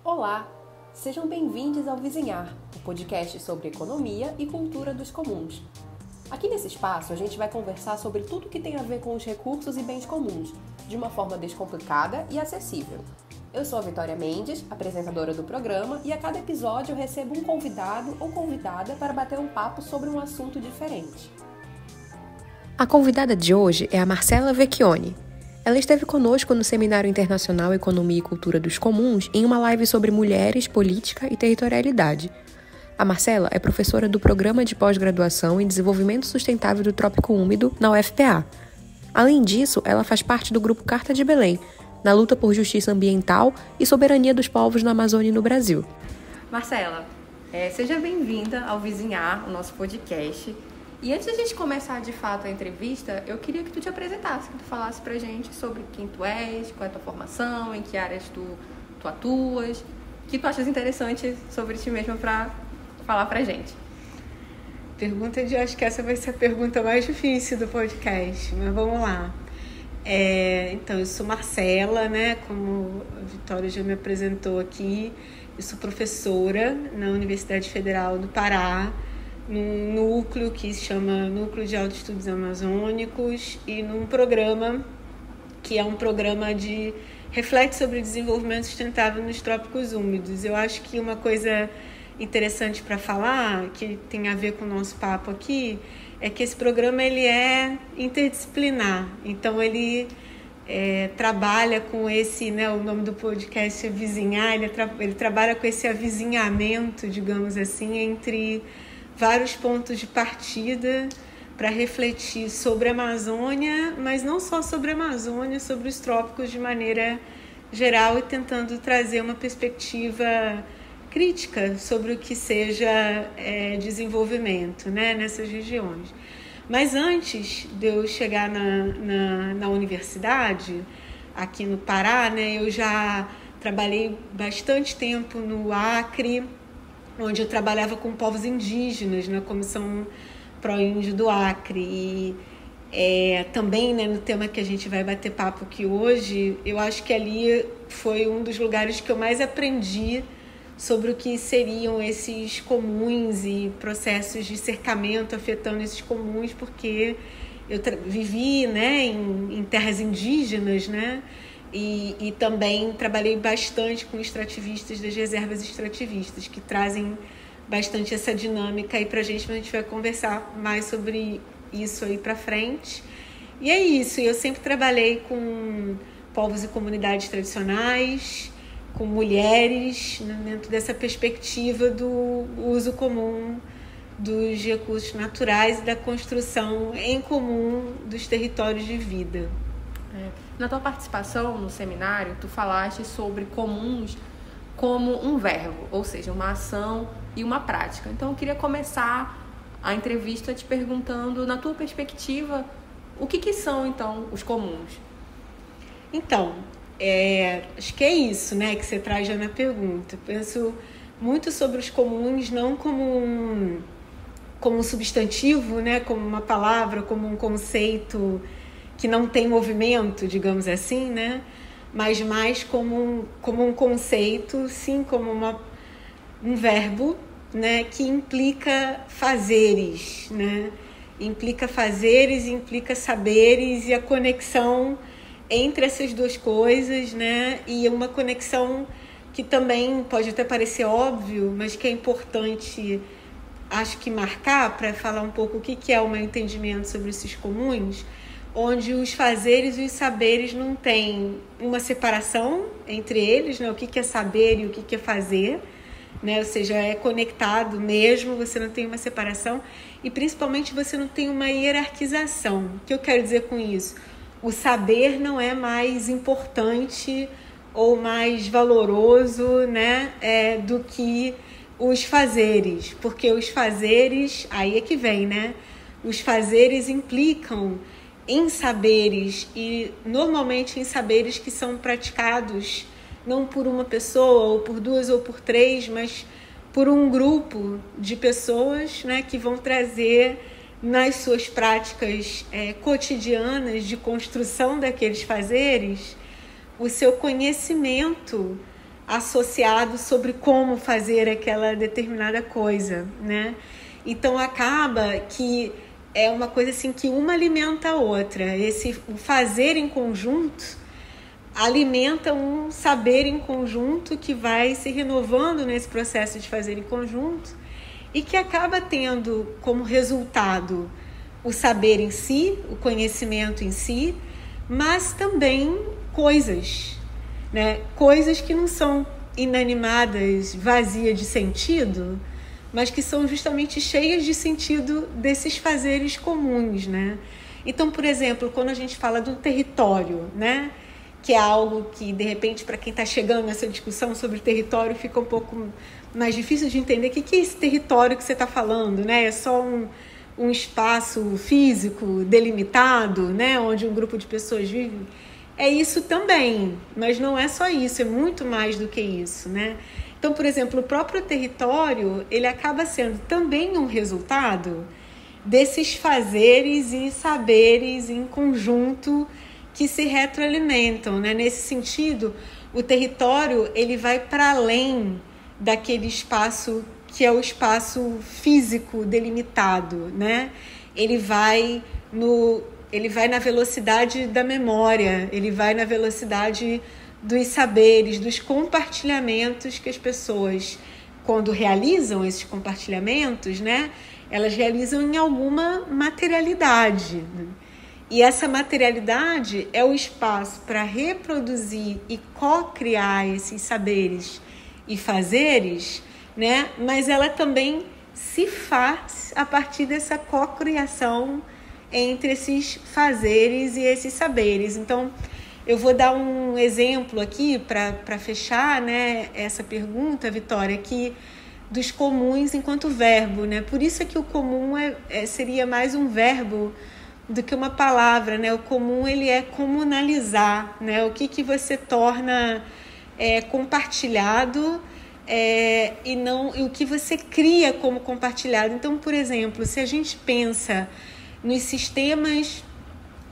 Olá, sejam bem-vindos ao Vizinhar, o podcast sobre economia e cultura dos comuns. Aqui nesse espaço a gente vai conversar sobre tudo que tem a ver com os recursos e bens comuns, de uma forma descomplicada e acessível. Eu sou a Vitória Mendes, apresentadora do programa, e a cada episódio eu recebo um convidado ou convidada para bater um papo sobre um assunto diferente. A convidada de hoje é a Marcela Vecchioni. Ela esteve conosco no Seminário Internacional Economia e Cultura dos Comuns em uma live sobre mulheres, política e territorialidade. A Marcela é professora do Programa de Pós-Graduação em Desenvolvimento Sustentável do Trópico Úmido na UFPA. Além disso, ela faz parte do Grupo Carta de Belém, na luta por justiça ambiental e soberania dos povos na Amazônia e no Brasil. Marcela, seja bem-vinda ao Vizinhar, o nosso podcast. E antes de a gente começar de fato a entrevista, eu queria que tu te apresentasse, que tu falasse pra gente sobre quem tu és, qual é a tua formação, em que áreas tu atuas, o que tu achas interessante sobre ti mesma pra falar pra gente. Acho que essa vai ser a pergunta mais difícil do podcast, mas vamos lá. Então, eu sou Marcela, né? Como a Vitória já me apresentou aqui, eu sou professora na Universidade Federal do Pará, num núcleo que se chama Núcleo de Autoestudos Amazônicos e num programa que é um programa de reflete sobre o desenvolvimento sustentável nos trópicos úmidos. Eu acho que uma coisa interessante para falar, que tem a ver com o nosso papo aqui, é que esse programa ele é interdisciplinar. Então ele trabalha com esse, né, o nome do podcast é Vizinhar, ele trabalha com esse avizinhamento, digamos assim, entre vários pontos de partida para refletir sobre a Amazônia, mas não só sobre a Amazônia, sobre os trópicos de maneira geral e tentando trazer uma perspectiva crítica sobre o que seja desenvolvimento, né, nessas regiões. Mas antes de eu chegar na universidade, aqui no Pará, né, eu já trabalhei bastante tempo no Acre, onde eu trabalhava com povos indígenas na Comissão Pró-Índio do Acre. E também, né, no tema que a gente vai bater papo aqui hoje, eu acho que ali foi um dos lugares que eu mais aprendi sobre o que seriam esses comuns e processos de cercamento afetando esses comuns, porque eu vivi, né, em terras indígenas, né, e também trabalhei bastante com extrativistas das reservas extrativistas, que trazem bastante essa dinâmica aí pra gente, mas a gente vai conversar mais sobre isso aí pra frente. E é isso, eu sempre trabalhei com povos e comunidades tradicionais, com mulheres, né, dentro dessa perspectiva do uso comum dos recursos naturais e da construção em comum dos territórios de vida. Na tua participação no seminário, tu falaste sobre comuns como um verbo, ou seja, uma ação e uma prática. Então, eu queria começar a entrevista te perguntando, na tua perspectiva, o que são, então, os comuns? Então, acho que é isso, né, que você traz já na pergunta. Eu penso muito sobre os comuns, não como um substantivo, né, como uma palavra, como um conceito que não tem movimento, digamos assim, né, mas mais como um conceito, sim, como um verbo, né, que implica fazeres, né, implica fazeres, implica saberes e a conexão entre essas duas coisas, né, e uma conexão que também pode até parecer óbvio, mas que é importante, acho que marcar para falar um pouco o que é o meu entendimento sobre esses comuns, onde os fazeres e os saberes não têm uma separação entre eles, né, o que é saber e o que é fazer, né, ou seja, é conectado mesmo, você não tem uma separação e principalmente você não tem uma hierarquização. O que eu quero dizer com isso? O saber não é mais importante ou mais valoroso, né, do que os fazeres, porque os fazeres, aí é que vem, né, os fazeres implicam em saberes e normalmente em saberes que são praticados não por uma pessoa ou por duas ou por três, mas por um grupo de pessoas, né, que vão trazer nas suas práticas cotidianas de construção daqueles fazeres o seu conhecimento associado sobre como fazer aquela determinada coisa, né? Então acaba que é uma coisa assim que uma alimenta a outra. O fazer em conjunto alimenta um saber em conjunto que vai se renovando nesse processo de fazer em conjunto e que acaba tendo como resultado o saber em si, o conhecimento em si, mas também coisas, né? Coisas que não são inanimadas, vazias de sentido, mas que são justamente cheias de sentido desses fazeres comuns, né? Então, por exemplo, quando a gente fala do território, né? Que é algo que, de repente, para quem está chegando nessa discussão sobre território, fica um pouco mais difícil de entender o que é esse território que você está falando, né? É só um espaço físico delimitado, né? Onde um grupo de pessoas vive. É isso também, mas não é só isso, é muito mais do que isso, né? Então, por exemplo, o próprio território, ele acaba sendo também um resultado desses fazeres e saberes em conjunto que se retroalimentam, né? Nesse sentido, o território ele vai para além daquele espaço que é o espaço físico delimitado, né? Ele vai na velocidade da memória, ele vai na velocidade dos saberes, dos compartilhamentos que as pessoas, quando realizam esses compartilhamentos, né? Elas realizam em alguma materialidade, né? E essa materialidade é o espaço para reproduzir e co-criar esses saberes e fazeres, né? Mas ela também se faz a partir dessa co-criação entre esses fazeres e esses saberes. Então, eu vou dar um exemplo aqui para fechar, né, essa pergunta, Vitória, aqui dos comuns enquanto verbo, né? Por isso é que o comum seria mais um verbo do que uma palavra, né? O comum ele é comunalizar, né? O que você torna compartilhado e o que você cria como compartilhado. Então, por exemplo, se a gente pensa nos sistemas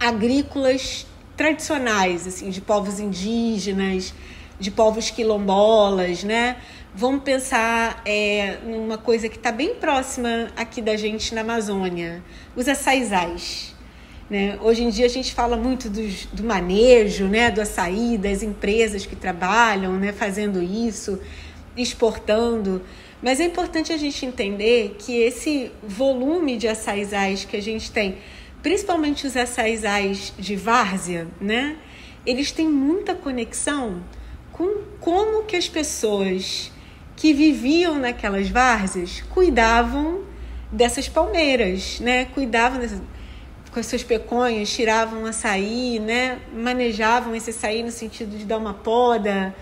agrícolas tradicionais, assim, de povos indígenas, de povos quilombolas, né? Vamos pensar numa coisa que está bem próxima aqui da gente na Amazônia, os açaizais. Né? Hoje em dia a gente fala muito do manejo, né? Do açaí, das empresas que trabalham, né? Fazendo isso, exportando. Mas é importante a gente entender que esse volume de açaizais que a gente tem, principalmente os açaizais de várzea, né? Eles têm muita conexão com como que as pessoas que viviam naquelas várzeas cuidavam dessas palmeiras, né? Cuidavam com as suas peconhas, tiravam açaí, né? Manejavam esse açaí no sentido de dar uma poda,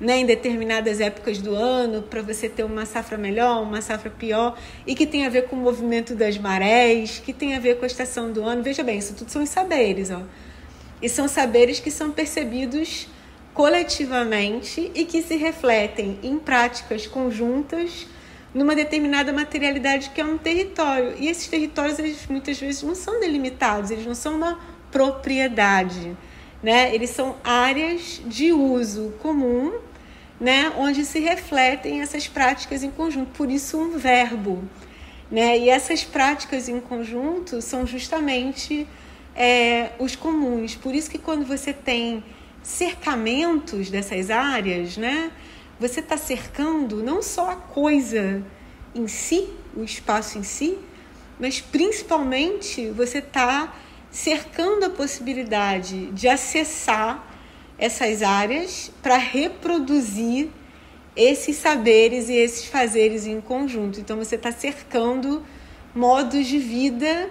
né? Em determinadas épocas do ano, para você ter uma safra melhor, uma safra pior, e que tem a ver com o movimento das marés, que tem a ver com a estação do ano. Veja bem, isso tudo são os saberes, ó. E são saberes que são percebidos coletivamente e que se refletem em práticas conjuntas numa determinada materialidade que é um território. E esses territórios, eles muitas vezes não são delimitados, eles não são uma propriedade, né? Eles são áreas de uso comum, né? Onde se refletem essas práticas em conjunto, por isso um verbo, né? E essas práticas em conjunto são justamente os comuns. Por isso que quando você tem cercamentos dessas áreas, né? Você está cercando não só a coisa em si, o espaço em si, mas principalmente você está cercando a possibilidade de acessar essas áreas para reproduzir esses saberes e esses fazeres em conjunto. Então, você está cercando modos de vida,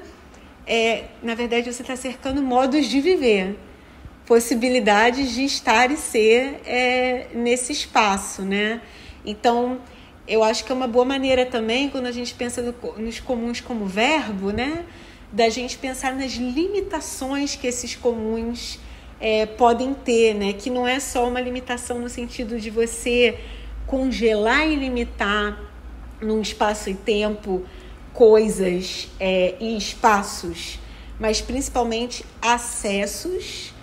na verdade, você está cercando modos de viver, possibilidades de estar e ser nesse espaço, né? Então, eu acho que é uma boa maneira também, quando a gente pensa nos comuns como verbo, né? Da gente pensar nas limitações que esses comuns podem ter, né? Que não é só uma limitação no sentido de você congelar e limitar num espaço e tempo coisas e espaços, mas principalmente acessos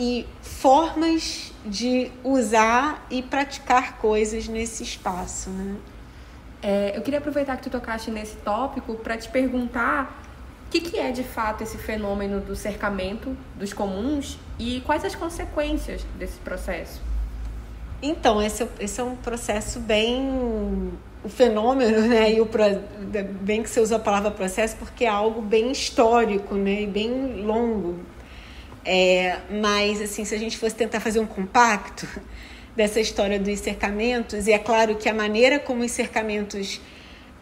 e formas de usar e praticar coisas nesse espaço, né? Eu queria aproveitar que tu tocaste nesse tópico para te perguntar o que é de fato esse fenômeno do cercamento dos comuns e quais as consequências desse processo. Então, esse é um processo bem... O fenômeno, né? Bem que você usa a palavra processo, porque é algo bem histórico, né? E bem longo. Mas, assim, se a gente fosse tentar fazer um compacto dessa história dos cercamentos, e é claro que a maneira como os cercamentos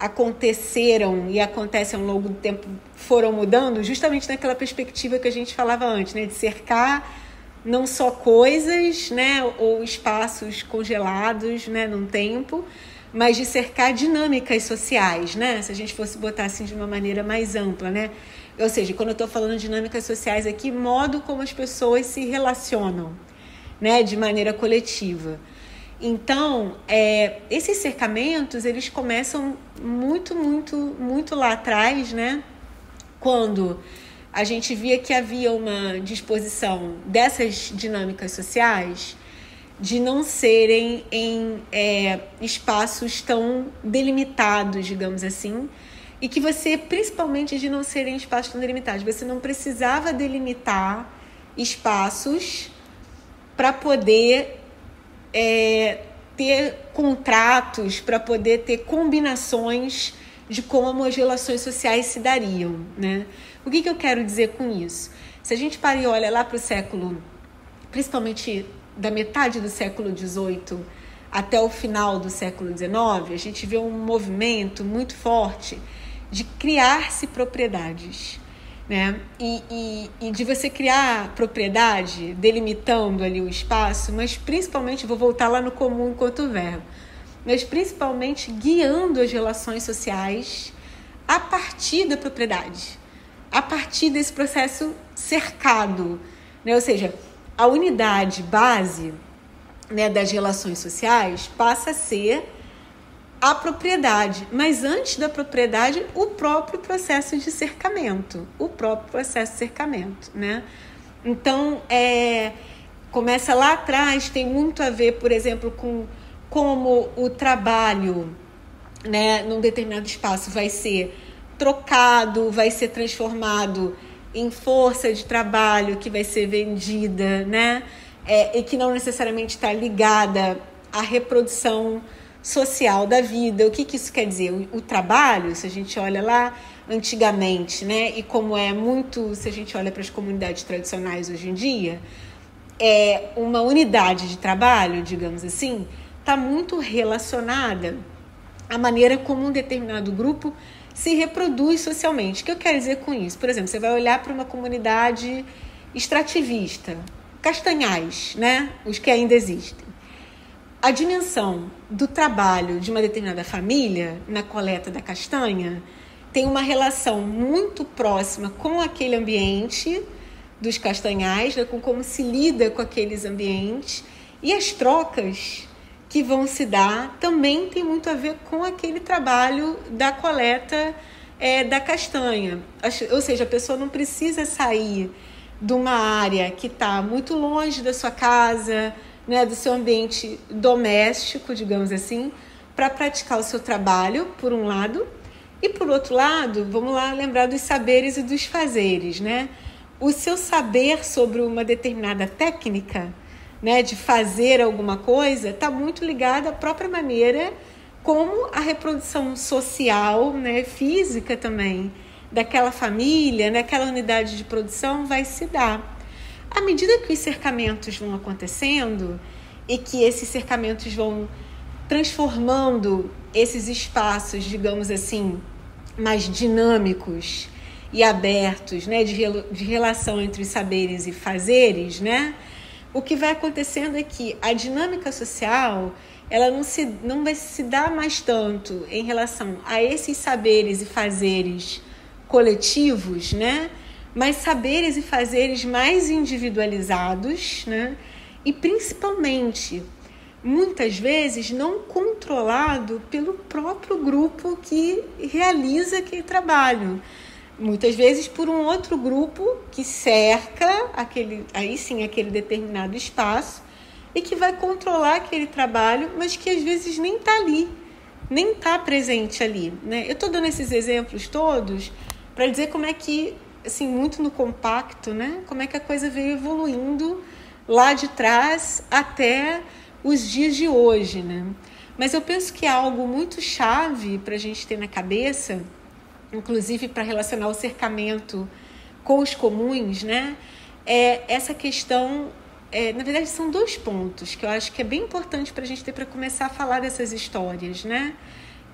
aconteceram e acontecem ao longo do tempo foram mudando, justamente naquela perspectiva que a gente falava antes, né? De cercar não só coisas, né? Ou espaços congelados, né? Num tempo, mas de cercar dinâmicas sociais, né? Se a gente fosse botar assim de uma maneira mais ampla, né? Ou seja, quando eu estou falando de dinâmicas sociais aqui, modo como as pessoas se relacionam, né? De maneira coletiva. Então, esses cercamentos, eles começam muito lá atrás, né? Quando a gente via que havia uma disposição dessas dinâmicas sociais de não serem em espaços tão delimitados, digamos assim, e que você, principalmente de não serem espaços tão delimitados, você não precisava delimitar espaços para poder ter contratos, para poder ter combinações de como as relações sociais se dariam, né? O que eu quero dizer com isso? Se a gente para e olha lá para o século, principalmente da metade do século XVIII até o final do século XIX, a gente vê um movimento muito forte de criar-se propriedades, né? E de você criar propriedade, delimitando ali o espaço, mas principalmente, vou voltar lá no comum enquanto verbo, mas principalmente guiando as relações sociais a partir da propriedade, a partir desse processo cercado, né? Ou seja, a unidade base, né, das relações sociais passa a ser a propriedade, mas antes da propriedade, o próprio processo de cercamento, né? Então, começa lá atrás, tem muito a ver, por exemplo, com como o trabalho, né, num determinado espaço vai ser trocado, vai ser transformado em força de trabalho que vai ser vendida, né? E que não necessariamente está ligada à reprodução social da vida. O que isso quer dizer? O trabalho, se a gente olha lá antigamente, né? E como é muito, se a gente olha para as comunidades tradicionais hoje em dia, uma unidade de trabalho, digamos assim, está muito relacionada à maneira como um determinado grupo se reproduz socialmente. O que eu quero dizer com isso? Por exemplo, você vai olhar para uma comunidade extrativista, castanhais, né? Os que ainda existem. A dimensão do trabalho de uma determinada família na coleta da castanha tem uma relação muito próxima com aquele ambiente dos castanhais, né? Com como se lida com aqueles ambientes, e as trocas que vão se dar também tem muito a ver com aquele trabalho da coleta da castanha. Ou seja, a pessoa não precisa sair de uma área que está muito longe da sua casa, né, do seu ambiente doméstico, digamos assim, para praticar o seu trabalho, por um lado, e por outro lado, vamos lá lembrar dos saberes e dos fazeres, né? O seu saber sobre uma determinada técnica, né, de fazer alguma coisa, está muito ligado à própria maneira como a reprodução social, né, física também, daquela família, naquela unidade de produção vai se dar. À medida que os cercamentos vão acontecendo e que esses cercamentos vão transformando esses espaços, digamos assim, mais dinâmicos e abertos, né, de relação entre os saberes e fazeres, né, o que vai acontecendo é que a dinâmica social ela não vai se dar mais tanto em relação a esses saberes e fazeres coletivos, né, mas saberes e fazeres mais individualizados, né, e principalmente, muitas vezes, não controlado pelo próprio grupo que realiza aquele trabalho. Muitas vezes por um outro grupo que cerca aquele determinado espaço e que vai controlar aquele trabalho, mas que às vezes nem está ali, nem está presente ali, né? Eu estou dando esses exemplos todos para dizer como é que, assim, muito no compacto, né? Como é que a coisa veio evoluindo lá de trás até os dias de hoje, né? Mas eu penso que é algo muito chave para a gente ter na cabeça, inclusive para relacionar o cercamento com os comuns, né? É essa questão, na verdade são 2 pontos que eu acho que é bem importante para a gente ter para começar a falar dessas histórias, né?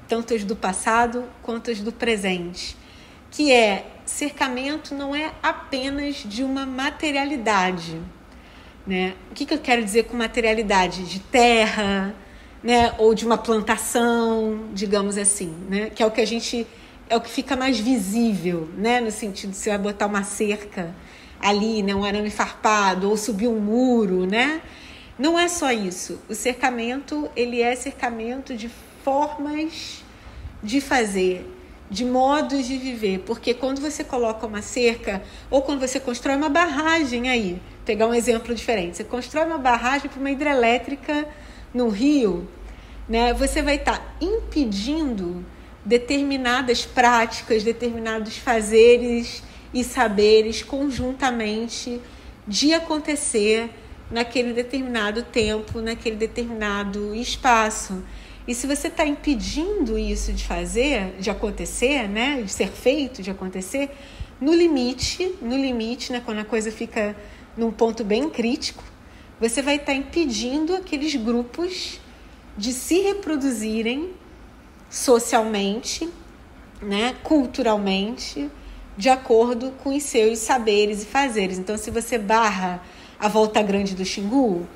Tanto as do passado quanto as do presente, que cercamento não é apenas de uma materialidade, né? O que eu quero dizer com materialidade? De terra, né? Ou de uma plantação, digamos assim, né? Que é o que fica mais visível, né? No sentido de você vai botar uma cerca ali, né? Um arame farpado, ou subir um muro, né? Não é só isso. O cercamento, ele é cercamento de formas de fazer, de modos de viver, porque quando você coloca uma cerca, ou quando você constrói uma barragem aí, pegar um exemplo diferente, você constrói uma barragem para uma hidrelétrica no rio, né? Você vai estar impedindo determinadas práticas, determinados fazeres e saberes conjuntamente de acontecer naquele determinado tempo, naquele determinado espaço. E se você está impedindo isso de acontecer, né, de ser feito, de acontecer, no limite, né, quando a coisa fica num ponto bem crítico, você vai estar impedindo aqueles grupos de se reproduzirem socialmente, né, culturalmente, de acordo com os seus saberes e fazeres. Então, se você barra a Volta Grande do Xingu,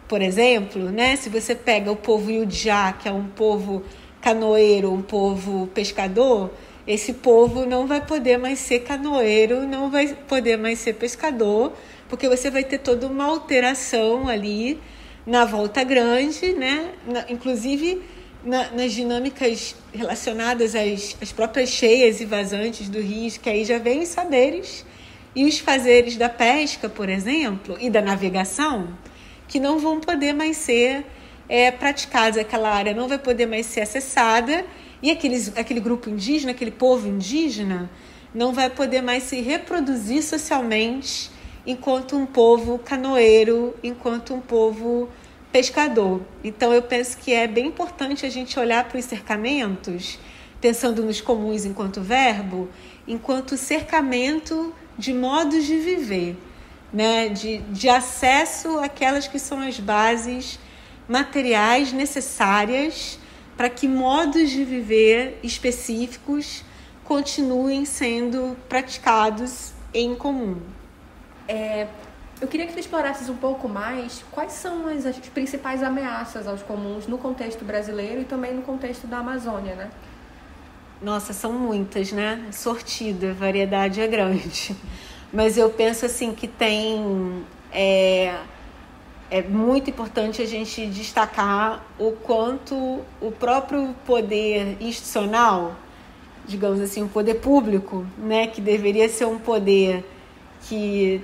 por exemplo, né? Se você pega o povo Iujá, que é um povo canoeiro, um povo pescador, esse povo não vai poder mais ser canoeiro, não vai poder mais ser pescador, porque você vai ter toda uma alteração ali na Volta Grande, né? Inclusive nas dinâmicas relacionadas às próprias cheias e vazantes do rio, que aí já vem os saberes e os fazeres da pesca, por exemplo, e da navegação, que não vão poder mais ser praticados, aquela área não vai poder mais ser acessada, e aquele grupo indígena, aquele povo indígena, não vai poder mais se reproduzir socialmente enquanto um povo canoeiro, enquanto um povo pescador. Então, eu penso que é bem importante a gente olhar para os cercamentos, pensando nos comuns enquanto verbo, enquanto cercamento de modos de viver, né? De acesso àquelas que são as bases materiais necessárias para que modos de viver específicos continuem sendo praticados em comum. Eu queria que tu explorasses um pouco mais quais são as principais ameaças aos comuns no contexto brasileiro e também no contexto da Amazônia, né? Nossa, são muitas, né? Sortida, a variedade é grande. Mas eu penso assim que é muito importante a gente destacar o quanto o próprio poder institucional, digamos assim, o poder público, né, que deveria ser um poder que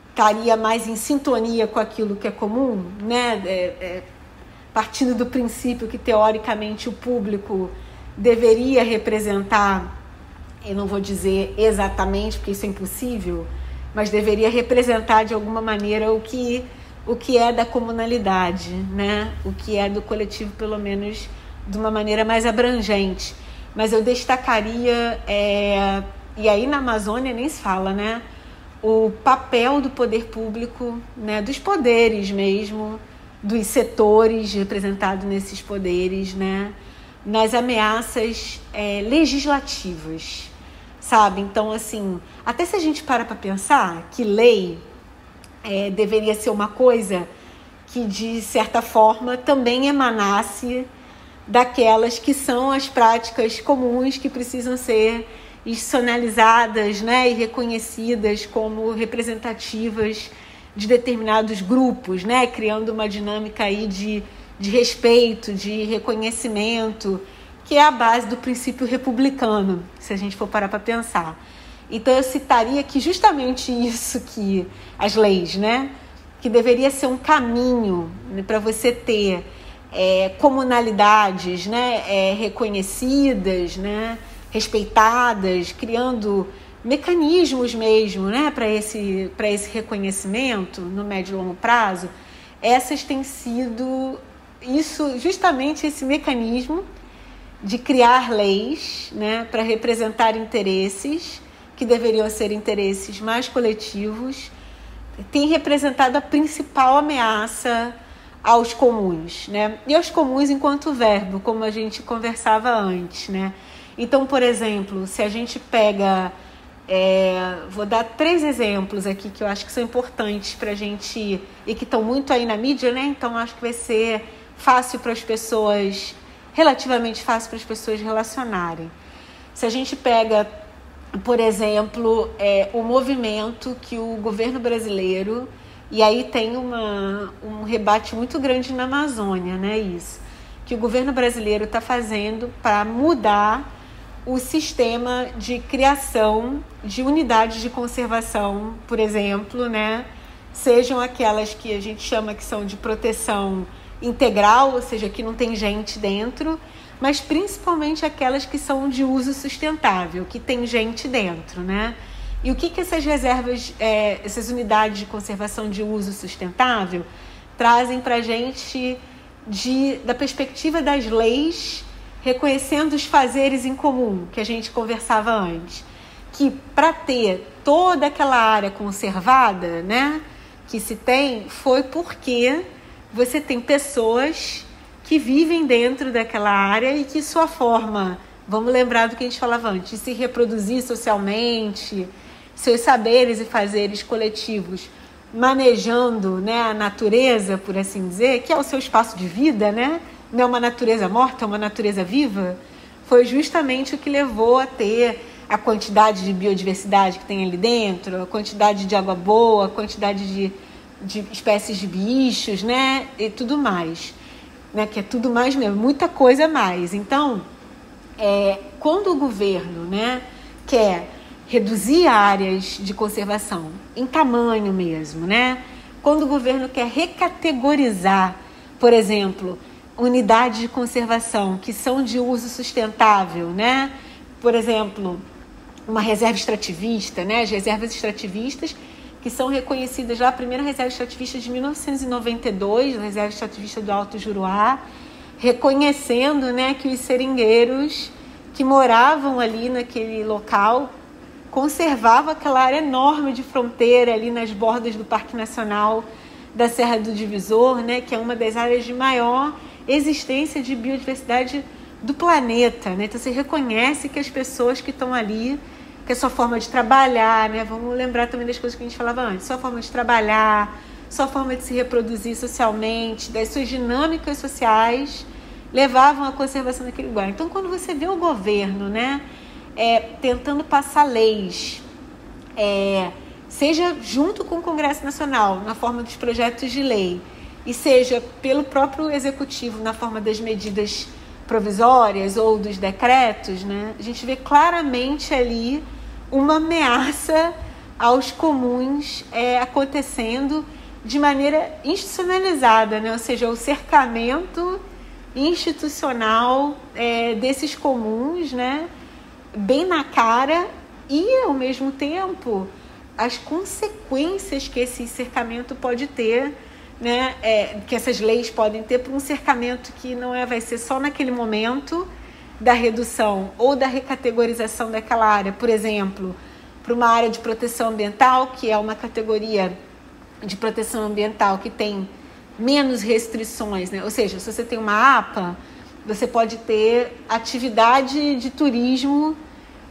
estaria mais em sintonia com aquilo que é comum, né, partindo do princípio que teoricamente o público deveria representar, eu não vou dizer exatamente porque isso é impossível, mas deveria representar de alguma maneira o que é da comunalidade, né? O que é do coletivo, pelo menos de uma maneira mais abrangente. Mas eu destacaria, e aí na Amazônia nem se fala, né? O papel do poder público, né? Dos poderes mesmo, dos setores representados nesses poderes, né? Nas ameaças legislativas, sabe? Então, assim, até se a gente para pensar que lei deveria ser uma coisa que, de certa forma, também emanasse daquelas que são as práticas comuns que precisam ser institucionalizadas, né, e reconhecidas como representativas de determinados grupos, né, criando uma dinâmica aí de respeito, de reconhecimento, que é a base do princípio republicano, se a gente for parar para pensar. Então, eu citaria que justamente isso que as leis, né, que deveria ser um caminho, né, para você ter comunalidades, né, reconhecidas, né, respeitadas, criando mecanismos mesmo, né, para esse reconhecimento no médio e longo prazo. Essas têm sido justamente esse mecanismo de criar leis, né, para representar interesses que deveriam ser interesses mais coletivos, tem representado a principal ameaça aos comuns, né? E aos comuns enquanto verbo, como a gente conversava antes, né? Então, por exemplo, se a gente pega... vou dar 3 exemplos aqui que eu acho que são importantes para a gente... e que estão muito aí na mídia, né? Então, acho que vai ser fácil para as pessoas... relativamente fácil para as pessoas relacionarem. Se a gente pega, por exemplo, o movimento que o governo brasileiro... E aí tem um rebate muito grande na Amazônia, né? Isso. Que o governo brasileiro está fazendo para mudar o sistema de criação de unidades de conservação, por exemplo, né? Sejam aquelas que a gente chama que são de proteção integral, ou seja, que não tem gente dentro, mas principalmente aquelas que são de uso sustentável, que tem gente dentro, né? E o que essas reservas, essas unidades de conservação de uso sustentável trazem para a gente da perspectiva das leis, reconhecendo os fazeres em comum, que a gente conversava antes, que para ter toda aquela área conservada, né, que se tem, foi porque você tem pessoas que vivem dentro daquela área e que sua forma, vamos lembrar do que a gente falava antes, de se reproduzir socialmente, seus saberes e fazeres coletivos, manejando, né, a natureza, por assim dizer, que é o seu espaço de vida, né? Não é uma natureza morta, é uma natureza viva, foi justamente o que levou a ter a quantidade de biodiversidade que tem ali dentro, a quantidade de água boa, a quantidade de espécies de bichos, né? E tudo mais, né? Que é tudo mais mesmo, muita coisa a mais. Então, quando o governo, né, quer reduzir áreas de conservação em tamanho mesmo, né? Quando o governo quer recategorizar, por exemplo, unidades de conservação que são de uso sustentável, né? Por exemplo, uma reserva extrativista, né? As reservas extrativistas que são reconhecidas lá, a primeira reserva extrativista de 1992, a reserva extrativista do Alto Juruá, reconhecendo, né, que os seringueiros que moravam ali naquele local conservava aquela área enorme de fronteira ali nas bordas do Parque Nacional da Serra do Divisor, né, que é uma das áreas de maior existência de biodiversidade do planeta, né? Então você reconhece que as pessoas que estão ali, que a sua forma de trabalhar, né? Vamos lembrar também das coisas que a gente falava antes, sua forma de trabalhar, sua forma de se reproduzir socialmente, das suas dinâmicas sociais, levavam à conservação daquele lugar. Então, quando você vê o governo, né, tentando passar leis, seja junto com o Congresso Nacional, na forma dos projetos de lei, e seja pelo próprio Executivo, na forma das medidas provisórias ou dos decretos, né, a gente vê claramente ali uma ameaça aos comuns acontecendo de maneira institucionalizada, né, ou seja, o cercamento institucional desses comuns, né, bem na cara, e ao mesmo tempo as consequências que esse cercamento pode ter, né, que essas leis podem ter para um cercamento que não vai ser só naquele momento da redução ou da recategorização daquela área, por exemplo, para uma área de proteção ambiental, que é uma categoria de proteção ambiental que tem menos restrições, né? Ou seja, se você tem uma APA, você pode ter atividade de turismo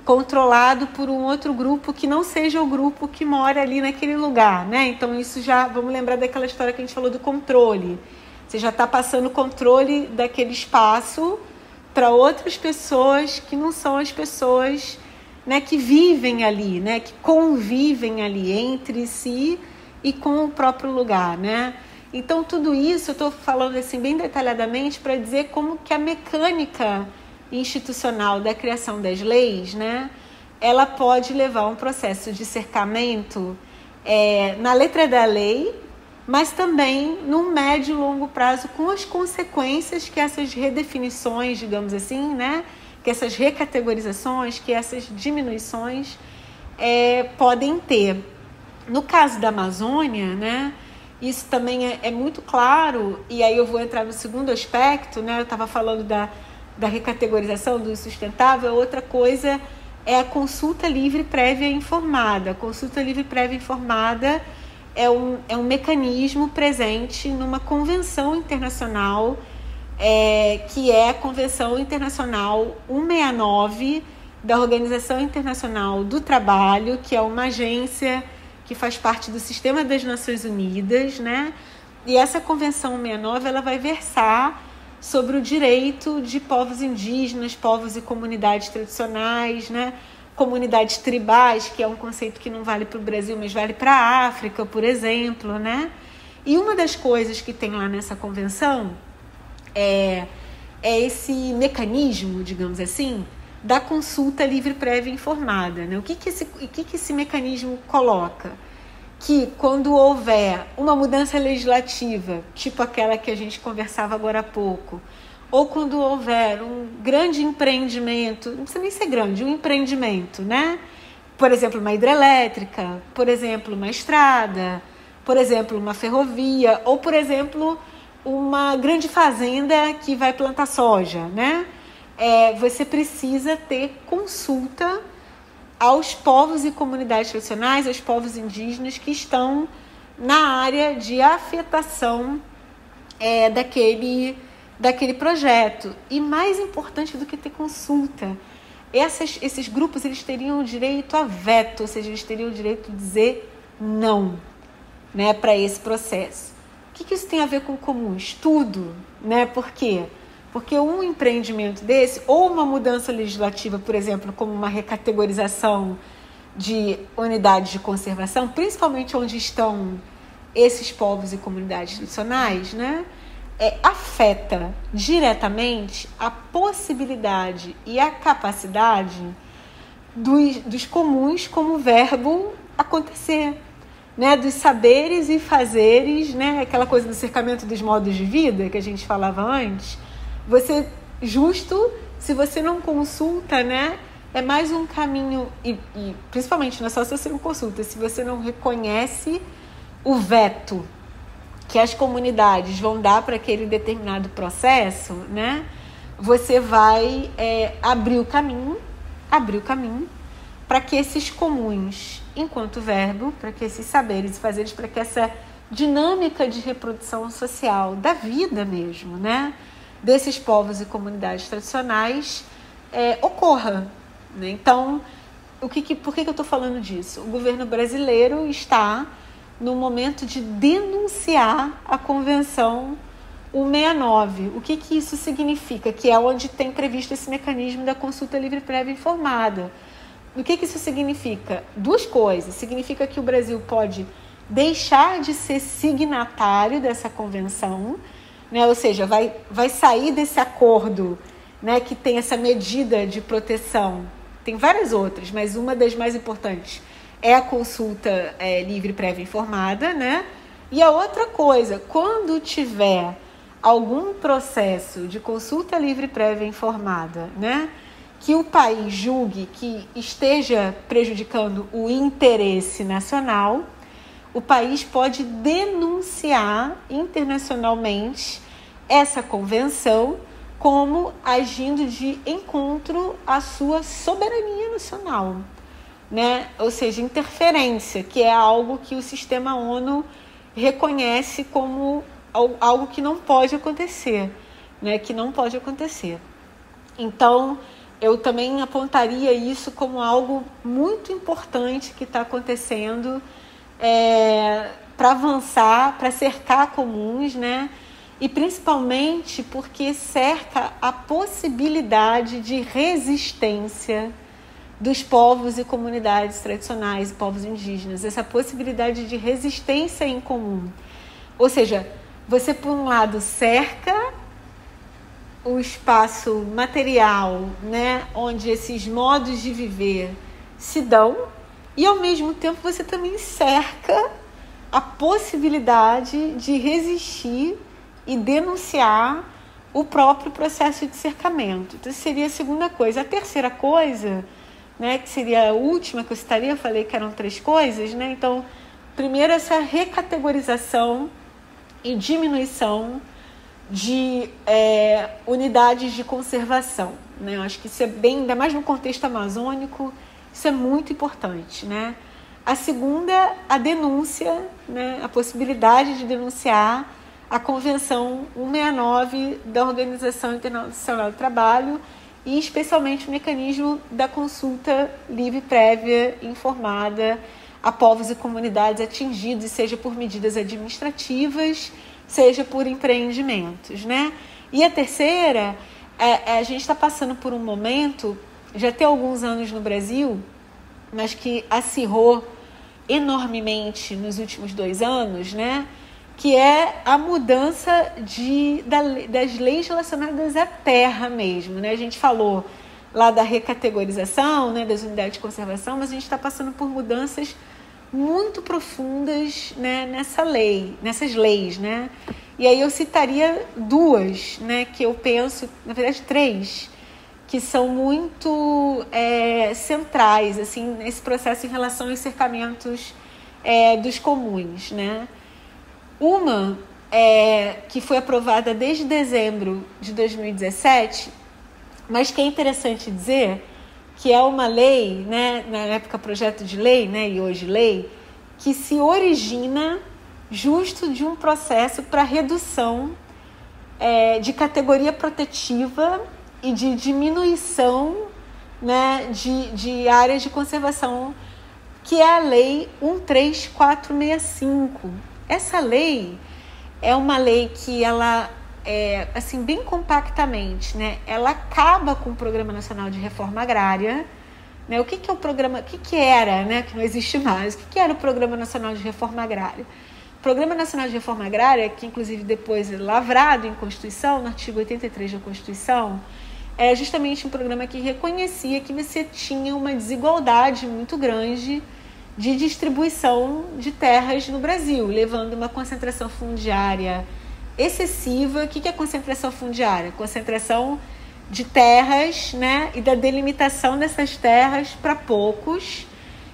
controlado por um outro grupo que não seja o grupo que mora ali naquele lugar, né? Então isso já, vamos lembrar daquela história que a gente falou do controle. Você já está passando o controle daquele espaço para outras pessoas que não são as pessoas, né, que vivem ali, né, que convivem ali entre si e com o próprio lugar, né? Então tudo isso eu estou falando assim bem detalhadamente para dizer como que a mecânica institucional da criação das leis, né, ela pode levar a um processo de cercamento na letra da lei, mas também no médio e longo prazo, com as consequências que essas redefinições, digamos assim, né, que essas recategorizações, que essas diminuições podem ter. No caso da Amazônia, né, isso também é muito claro, e aí eu vou entrar no segundo aspecto, né, eu estava falando da recategorização do sustentável. Outra coisa é a consulta livre prévia informada. A consulta livre prévia informada é um mecanismo presente numa convenção internacional, que é a Convenção Internacional 169 da Organização Internacional do Trabalho, que é uma agência que faz parte do Sistema das Nações Unidas, né? E essa Convenção 169 ela vai versar sobre o direito de povos indígenas, povos e comunidades tradicionais, né? Comunidades tribais, que é um conceito que não vale para o Brasil, mas vale para a África, por exemplo, né? E uma das coisas que tem lá nessa convenção é esse mecanismo, digamos assim, da consulta livre prévia informada, né? O que esse mecanismo coloca? Que quando houver uma mudança legislativa, tipo aquela que a gente conversava agora há pouco, ou quando houver um grande empreendimento, não precisa nem ser grande, um empreendimento, né? Por exemplo, uma hidrelétrica, por exemplo, uma estrada, por exemplo, uma ferrovia, ou, por exemplo, uma grande fazenda que vai plantar soja, né? Você precisa ter consulta aos povos e comunidades tradicionais, aos povos indígenas que estão na área de afetação daquele projeto. E mais importante do que ter consulta, esses grupos eles teriam o direito a veto, ou seja, eles teriam o direito de dizer não, né, para esse processo. O que isso tem a ver com comum? Estudo, né? Por quê? Porque um empreendimento desse, ou uma mudança legislativa, por exemplo, como uma recategorização de unidades de conservação, principalmente onde estão esses povos e comunidades tradicionais, né, afeta diretamente a possibilidade e a capacidade dos comuns como verbo acontecer, né, dos saberes e fazeres, né, aquela coisa do cercamento dos modos de vida que a gente falava antes. Se você não consulta, né, é mais um caminho, e principalmente não é só se você não consulta, se você não reconhece o veto que as comunidades vão dar para aquele determinado processo, né, você vai abrir o caminho para que esses comuns, enquanto verbo, para que esses saberes e fazeres, para que essa dinâmica de reprodução social da vida mesmo, né, desses povos e comunidades tradicionais ocorra, né? Então, por que eu estou falando disso? O governo brasileiro está no momento de denunciar a Convenção 169. O que isso significa? Que é onde tem previsto esse mecanismo da consulta livre prévia informada. O que isso significa? Duas coisas. Significa que o Brasil pode deixar de ser signatário dessa convenção, né? Ou seja, vai sair desse acordo, né, que tem essa medida de proteção. Tem várias outras, mas uma das mais importantes é a consulta livre prévia informada, né? E a outra coisa, quando tiver algum processo de consulta livre prévia informada, né, que o país julgue que esteja prejudicando o interesse nacional, o país pode denunciar internacionalmente essa convenção como agindo de encontro à sua soberania nacional, né? Ou seja, interferência, que é algo que o sistema ONU reconhece como algo que não pode acontecer, né? Que não pode acontecer. Então, eu também apontaria isso como algo muito importante que está acontecendo para avançar, para cercar comuns, né? E principalmente porque cerca a possibilidade de resistência dos povos e comunidades tradicionais, povos indígenas, essa possibilidade de resistência em comum. Ou seja, você, por um lado, cerca o espaço material, né, onde esses modos de viver se dão, e ao mesmo tempo você também cerca a possibilidade de resistir e denunciar o próprio processo de cercamento. Então, seria a segunda coisa. A terceira coisa, né, que seria a última que eu citaria, eu falei que eram 3 coisas, né? Então, primeiro, essa recategorização e diminuição de unidades de conservação, né? Eu acho que isso é bem, ainda mais no contexto amazônico, isso é muito importante, né? A segunda, a denúncia, né? A possibilidade de denunciar a Convenção 169 da Organização Internacional do Trabalho e especialmente o mecanismo da consulta livre, prévia e informada a povos e comunidades atingidos, seja por medidas administrativas, seja por empreendimentos, né? E a terceira, a gente está passando por um momento, já tem alguns anos no Brasil, mas que acirrou enormemente nos últimos 2 anos, né? Que é a mudança das leis relacionadas à terra mesmo, né? A gente falou lá da recategorização, né, das unidades de conservação, mas a gente está passando por mudanças muito profundas, né, nessas leis, né? E aí eu citaria 2, né, que eu penso, na verdade 3, que são muito centrais assim, nesse processo em relação aos cercamentos dos comuns, né? Uma que foi aprovada desde dezembro de 2017, mas que é interessante dizer que é uma lei, né, na época projeto de lei, né, e hoje lei, que se origina justo de um processo para redução de categoria protetiva e de diminuição, né, de áreas de conservação, que é a Lei 13465. Essa lei é uma lei que ela assim, bem compactamente, né, ela acaba com o Programa Nacional de Reforma Agrária, né? O que é o programa, o que era, né, que não existe mais, o que era o Programa Nacional de Reforma Agrária? O Programa Nacional de Reforma Agrária, que inclusive depois é lavrado em Constituição, no artigo 83 da Constituição, é justamente um programa que reconhecia que você tinha uma desigualdade muito grande de distribuição de terras no Brasil, levando uma concentração fundiária excessiva. O que é concentração fundiária? Concentração de terras, né, e da delimitação dessas terras para poucos,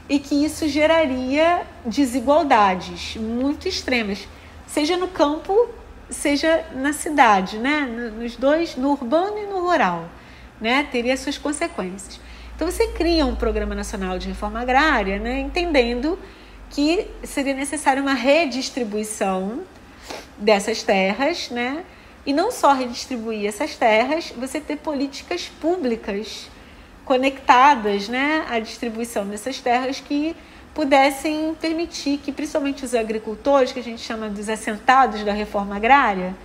e que isso geraria desigualdades muito extremas, seja no campo, seja na cidade, né, nos dois, no urbano e no rural, né, teria suas consequências. Então você cria um Programa Nacional de Reforma Agrária, né, entendendo que seria necessária uma redistribuição dessas terras, né? E não só redistribuir essas terras, você ter políticas públicas conectadas, né, à distribuição dessas terras que pudessem permitir que, principalmente os agricultores, que a gente chama dos assentados da reforma agrária,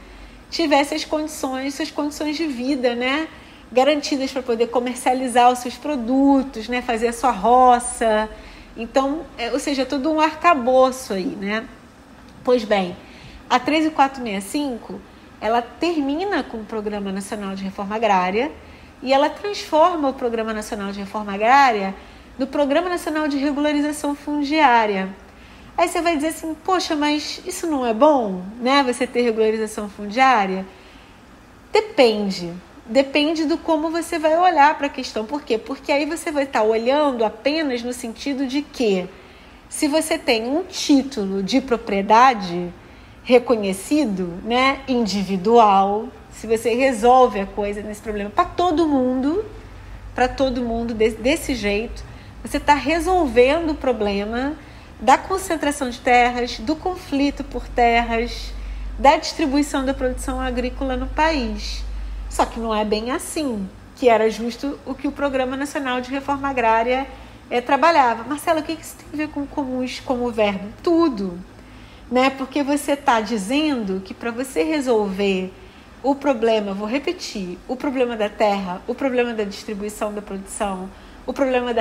tivessem suas condições de vida, né, garantidas para poder comercializar os seus produtos, né, fazer a sua roça. Então, ou seja, todo um arcabouço aí, né? Pois bem, a 13465, ela termina com o Programa Nacional de Reforma Agrária e ela transforma o Programa Nacional de Reforma Agrária no Programa Nacional de Regularização Fundiária. Aí você vai dizer assim, poxa, mas isso não é bom, né? Você ter regularização fundiária? Depende do como você vai olhar para a questão. Por quê? Porque aí você vai estar olhando apenas no sentido de que, se você tem um título de propriedade reconhecido, né, individual, se você resolve a coisa nesse problema para todo mundo desse jeito, você está resolvendo o problema da concentração de terras, do conflito por terras, da distribuição da produção agrícola no país. Só que não é bem assim, que era justo o que o Programa Nacional de Reforma Agrária trabalhava. Marcela, o que isso tem a ver com comuns como verbo? Tudo. Né? Porque você está dizendo que para você resolver o problema, vou repetir, o problema da terra, o problema da distribuição da produção, o problema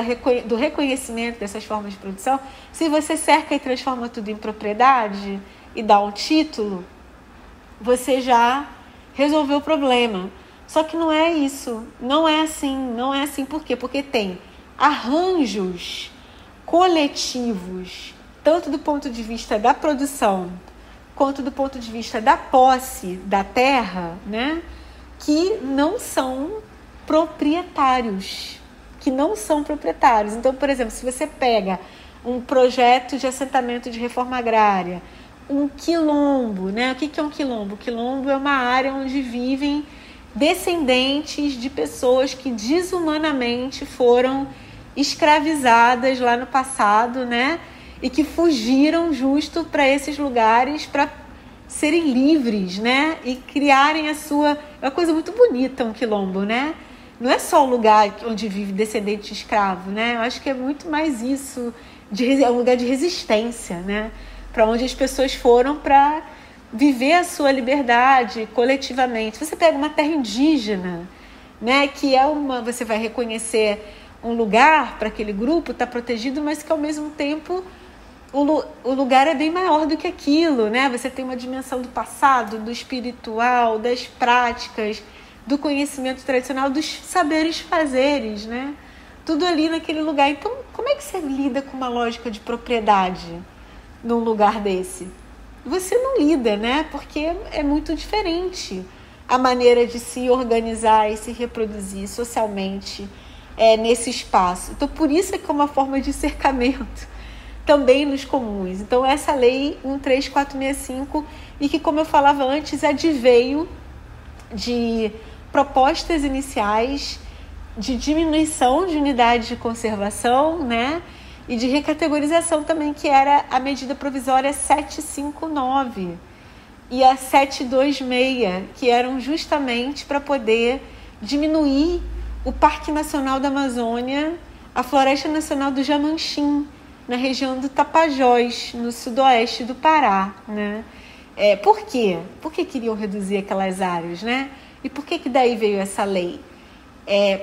do reconhecimento dessas formas de produção, se você cerca e transforma tudo em propriedade e dá um título, você já resolveu o problema. Só que não é isso, não é assim. Por quê? Porque tem arranjos coletivos tanto do ponto de vista da produção, quanto do ponto de vista da posse da terra, né, que não são proprietários. Então, por exemplo, se você pega um projeto de assentamento de reforma agrária, um quilombo, né? O que é um quilombo? O quilombo é uma área onde vivem descendentes de pessoas que desumanamente foram escravizadas lá no passado, né? E que fugiram justo para esses lugares para serem livres, né? E criarem a sua... É uma coisa muito bonita um quilombo, né? Não é só um lugar onde vive descendente de escravo, né? Eu acho que é muito mais isso, é um lugar de resistência, né? Para onde as pessoas foram para viver a sua liberdade coletivamente. Você pega uma terra indígena, né? Que é você vai reconhecer um lugar para aquele grupo, está protegido, mas que ao mesmo tempo o lugar é bem maior do que aquilo, né? Você tem uma dimensão do passado, do espiritual, das práticas, do conhecimento tradicional, dos saberes fazeres, né? Tudo ali naquele lugar. Então, como é que você lida com uma lógica de propriedade num lugar desse? Você não lida, né? Porque é muito diferente a maneira de se organizar e se reproduzir socialmente nesse espaço. Então, por isso é que é uma forma de cercamento também nos comuns. Então, essa lei 13465, e que, como eu falava antes, adveio de propostas iniciais de diminuição de unidades de conservação, né? E de recategorização também, que era a medida provisória 759 e a 726, que eram justamente para poder diminuir o Parque Nacional da Amazônia, a Floresta Nacional do Jamanchim, na região do Tapajós, no sudoeste do Pará, né? Por quê? Por que queriam reduzir aquelas áreas, né? E por que daí veio essa lei?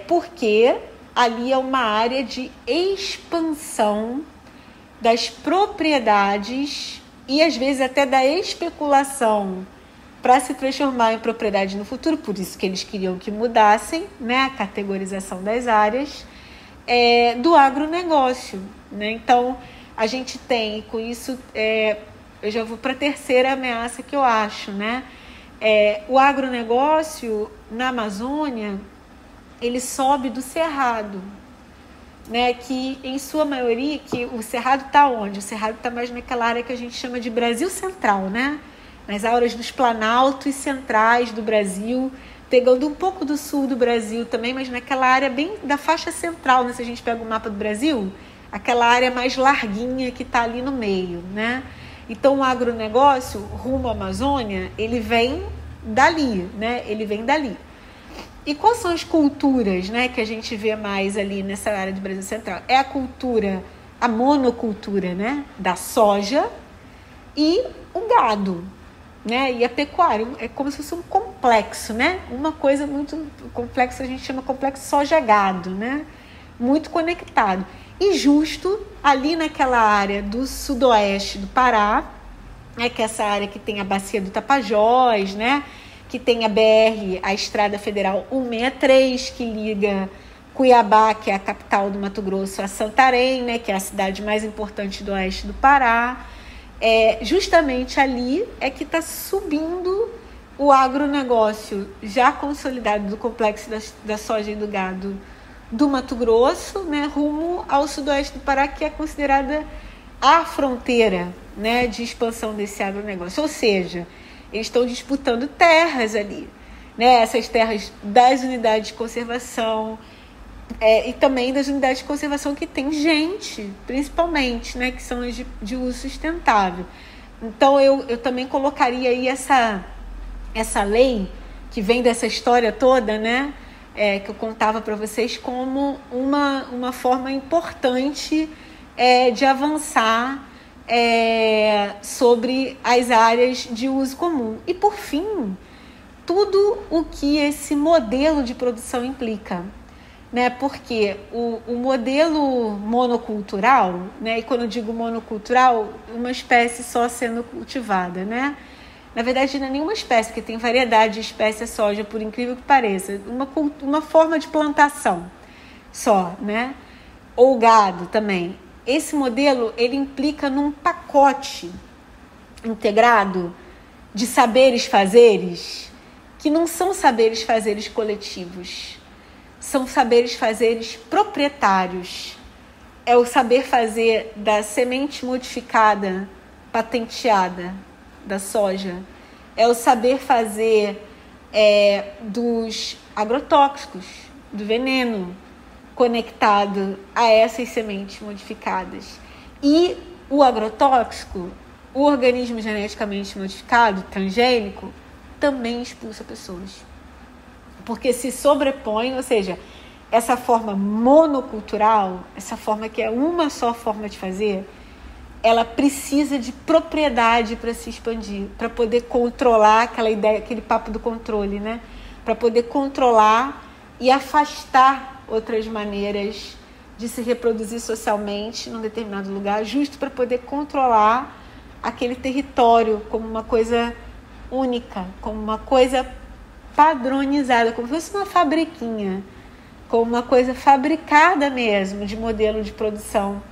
Porque ali é uma área de expansão das propriedades e, às vezes, até da especulação para se transformar em propriedade no futuro. Por isso que eles queriam que mudassem, né, a categorização das áreas do agronegócio, né? Então, a gente tem, com isso, eu já vou para a terceira ameaça que eu acho, né? O agronegócio na Amazônia, ele sobe do cerrado, né? Que em sua maioria, que o cerrado está onde? O cerrado está mais naquela área que a gente chama de Brasil Central, né? Nas áreas dos planaltos centrais do Brasil, pegando um pouco do sul do Brasil também, mas naquela área bem da faixa central, né? Se a gente pega o mapa do Brasil, aquela área mais larguinha que está ali no meio, né? Então, o agronegócio rumo à Amazônia, ele vem dali, né? Ele vem dali. E quais são as culturas, né, que a gente vê mais ali nessa área do Brasil Central? É a cultura, a monocultura, né, da soja e o gado, né, e a pecuária. É como se fosse um complexo, né? Uma coisa muito complexa, a gente chama complexo soja-gado, né? Muito conectado. E justo ali naquela área do sudoeste do Pará, que é essa área que tem a bacia do Tapajós, né? Que tem a BR, a Estrada Federal 163, que liga Cuiabá, que é a capital do Mato Grosso, a Santarém, né? Que é a cidade mais importante do oeste do Pará. Justamente ali é que está subindo o agronegócio já consolidado do complexo da soja e do gado do Mato Grosso, né, rumo ao sudoeste do Pará, que é considerada a fronteira, né, de expansão desse agronegócio. Ou seja, eles estão disputando terras ali, né, essas terras das unidades de conservação e também das unidades de conservação que tem gente, principalmente, né, que são as de uso sustentável. Então, eu também colocaria aí essa lei que vem dessa história toda, né, que eu contava para vocês, como uma forma importante de avançar sobre as áreas de uso comum. E, por fim, tudo o que esse modelo de produção implica, né? Porque o modelo monocultural, né? E quando eu digo monocultural, uma espécie só sendo cultivada, né? Na verdade, não é nenhuma espécie, porque tem variedade de espécies soja, por incrível que pareça. Uma forma de plantação só, né? Ou gado também. esse modelo ele implica num pacote integrado de saberes-fazeres que não são saberes-fazeres coletivos, são saberes-fazeres proprietários. É o saber fazer da semente modificada, patenteada, da soja. É o saber fazer dos agrotóxicos, do veneno conectado a essas sementes modificadas. E o agrotóxico, o organismo geneticamente modificado, transgênico, também expulsa pessoas. Porque se sobrepõe, ou seja, essa forma monocultural, essa forma que é uma só forma de fazer, ela precisa de propriedade para se expandir, para poder controlar aquela ideia, aquele papo do controle, né? Para poder controlar e afastar outras maneiras de se reproduzir socialmente num determinado lugar, justo para poder controlar aquele território como uma coisa única, como uma coisa padronizada, como se fosse uma fabriquinha, como uma coisa fabricada mesmo, de modelo de produção,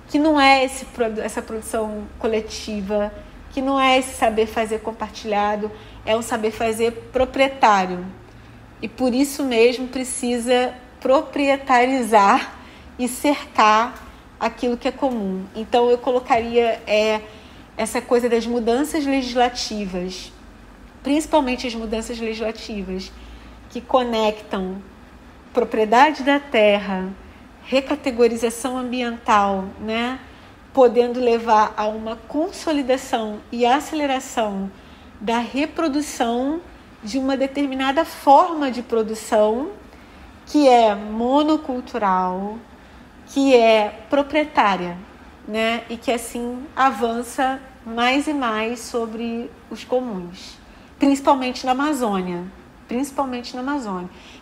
que não é essa produção coletiva, que não é esse saber fazer compartilhado, é um saber fazer proprietário. E por isso mesmo precisa proprietarizar e cercar aquilo que é comum. Então eu colocaria essa coisa das mudanças legislativas, principalmente as mudanças legislativas que conectam propriedade da terra, recategorização ambiental, né? Podendo levar a uma consolidação e aceleração da reprodução de uma determinada forma de produção que é monocultural, que é proprietária, né? E que assim avança mais e mais sobre os comuns, principalmente na Amazônia,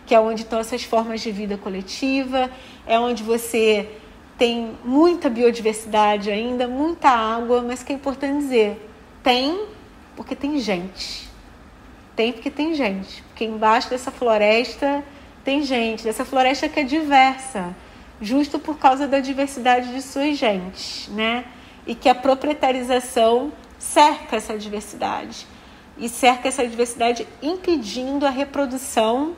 que é onde estão essas formas de vida coletiva, é onde você tem muita biodiversidade ainda, muita água, mas que é importante dizer, tem porque tem gente. Porque embaixo dessa floresta tem gente, dessa floresta que é diversa, justo por causa da diversidade de suas gentes, né? E que a proprietarização cerca essa diversidade. E cerca essa diversidade impedindo a reprodução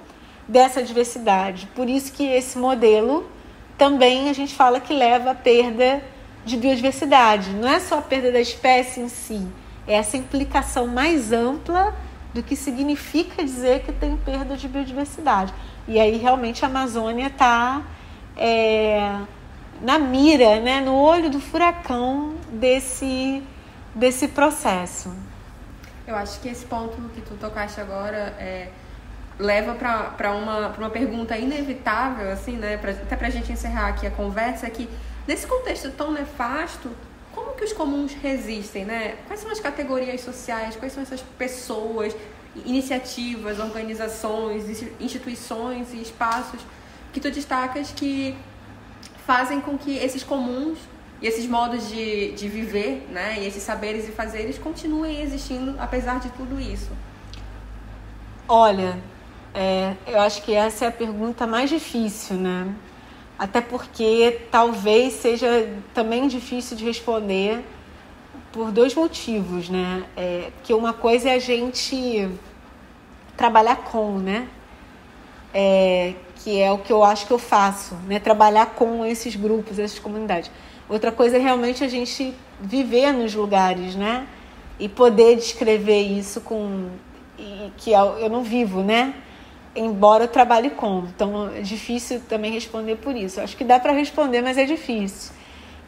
dessa diversidade. Por isso que esse modelo também a gente fala que leva à perda de biodiversidade. Não é só a perda da espécie em si, é essa implicação mais ampla do que significa dizer que tem perda de biodiversidade. E aí realmente a Amazônia está na mira, né, no olho do furacão desse processo. Eu acho que esse ponto que tu tocaste agora leva para uma pergunta inevitável, assim, né? Até para a gente encerrar aqui a conversa, que nesse contexto tão nefasto, como que os comuns resistem, né? Quais são as categorias sociais, quais são essas pessoas, iniciativas, organizações, instituições e espaços que tu destacas que fazem com que esses comuns e esses modos de viver, né, e esses saberes e fazeres continuem existindo apesar de tudo isso? Olha, eu acho que essa é a pergunta mais difícil, né? Até porque talvez seja também difícil de responder por dois motivos, né? Que uma coisa é a gente trabalhar com, né? Que é o que eu acho que eu faço, né? Trabalhar com esses grupos, essas comunidades. Outra coisa é realmente a gente viver nos lugares, né? E poder descrever isso que eu não vivo, né? Embora eu trabalhe com. Então é difícil também responder por isso. Eu acho que dá para responder, mas é difícil.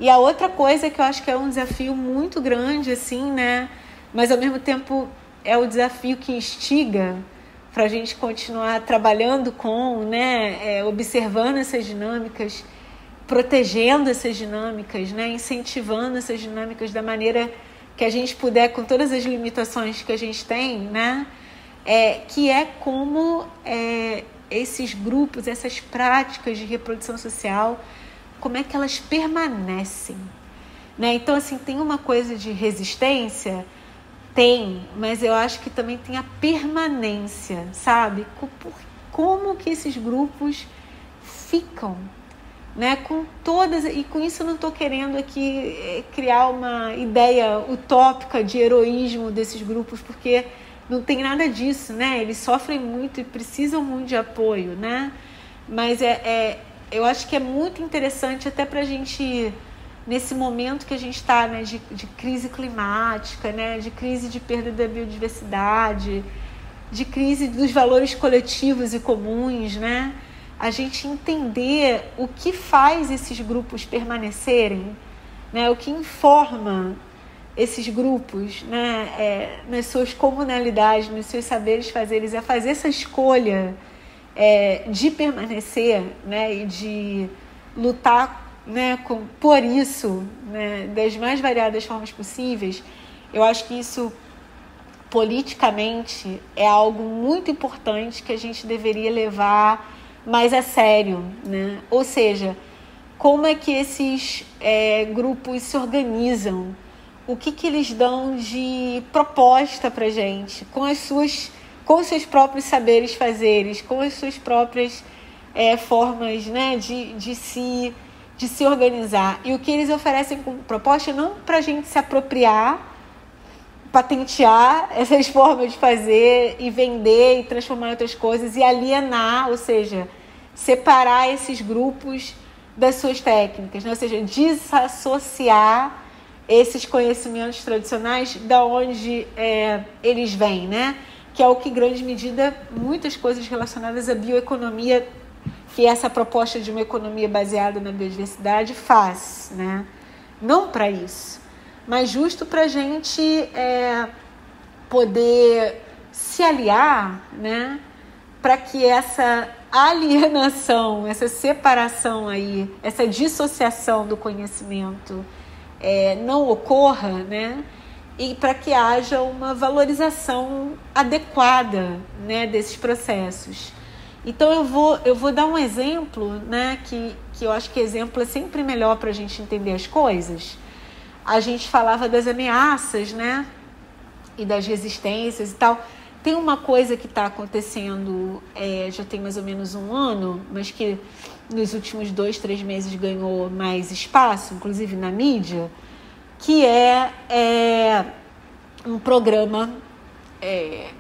E a outra coisa que eu acho que é um desafio muito grande, assim, né? Mas ao mesmo tempo é o desafio que instiga para a gente continuar trabalhando com, né? Observando essas dinâmicas, protegendo essas dinâmicas, né? Incentivando essas dinâmicas da maneira que a gente puder, com todas as limitações que a gente tem, né? Que é como esses grupos, essas práticas de reprodução social, como é que elas permanecem, né? Então, assim, tem uma coisa de resistência, mas eu acho que também tem a permanência, sabe? Como que esses grupos ficam, né? Com todas, e com isso eu não estou querendo aqui criar uma ideia utópica de heroísmo desses grupos, porque não tem nada disso, né? Eles sofrem muito e precisam muito de apoio, né? Mas eu acho que é muito interessante até para a gente, nesse momento que a gente está, né, de crise climática, né, de crise de perda da biodiversidade, de crise dos valores coletivos e comuns, né? A gente entender o que faz esses grupos permanecerem, né? O que informa esses grupos, né? Nas suas comunalidades, nos seus saberes fazeres, a fazer essa escolha de permanecer, né? E de lutar, né? Por isso, né? Das mais variadas formas possíveis. Eu acho que isso, politicamente, é algo muito importante que a gente deveria levar mais a sério, né? Ou seja, como é que esses grupos se organizam? O que eles dão de proposta para a gente, com os seus próprios saberes fazeres, com as suas próprias formas, né, de se organizar. E o que eles oferecem como proposta não para a gente se apropriar, patentear essas formas de fazer e vender e transformar em outras coisas e alienar, ou seja, separar esses grupos das suas técnicas, né? Ou seja, desassociar esses conhecimentos tradicionais da onde eles vêm, né? Que é o que, em grande medida, muitas coisas relacionadas à bioeconomia, que é essa proposta de uma economia baseada na biodiversidade, faz, né? Não para isso, mas justo para a gente poder se aliar, né? Para que essa alienação, essa separação aí, essa dissociação do conhecimento não ocorra, né? E para que haja uma valorização adequada, né, desses processos. Então eu vou dar um exemplo, né, que eu acho que exemplo é sempre melhor para a gente entender as coisas. A gente falava das ameaças, né, e das resistências e tal. Tem uma coisa que está acontecendo, já tem mais ou menos um ano, mas que nos últimos 2-3 meses ganhou mais espaço, inclusive na mídia, que é um programa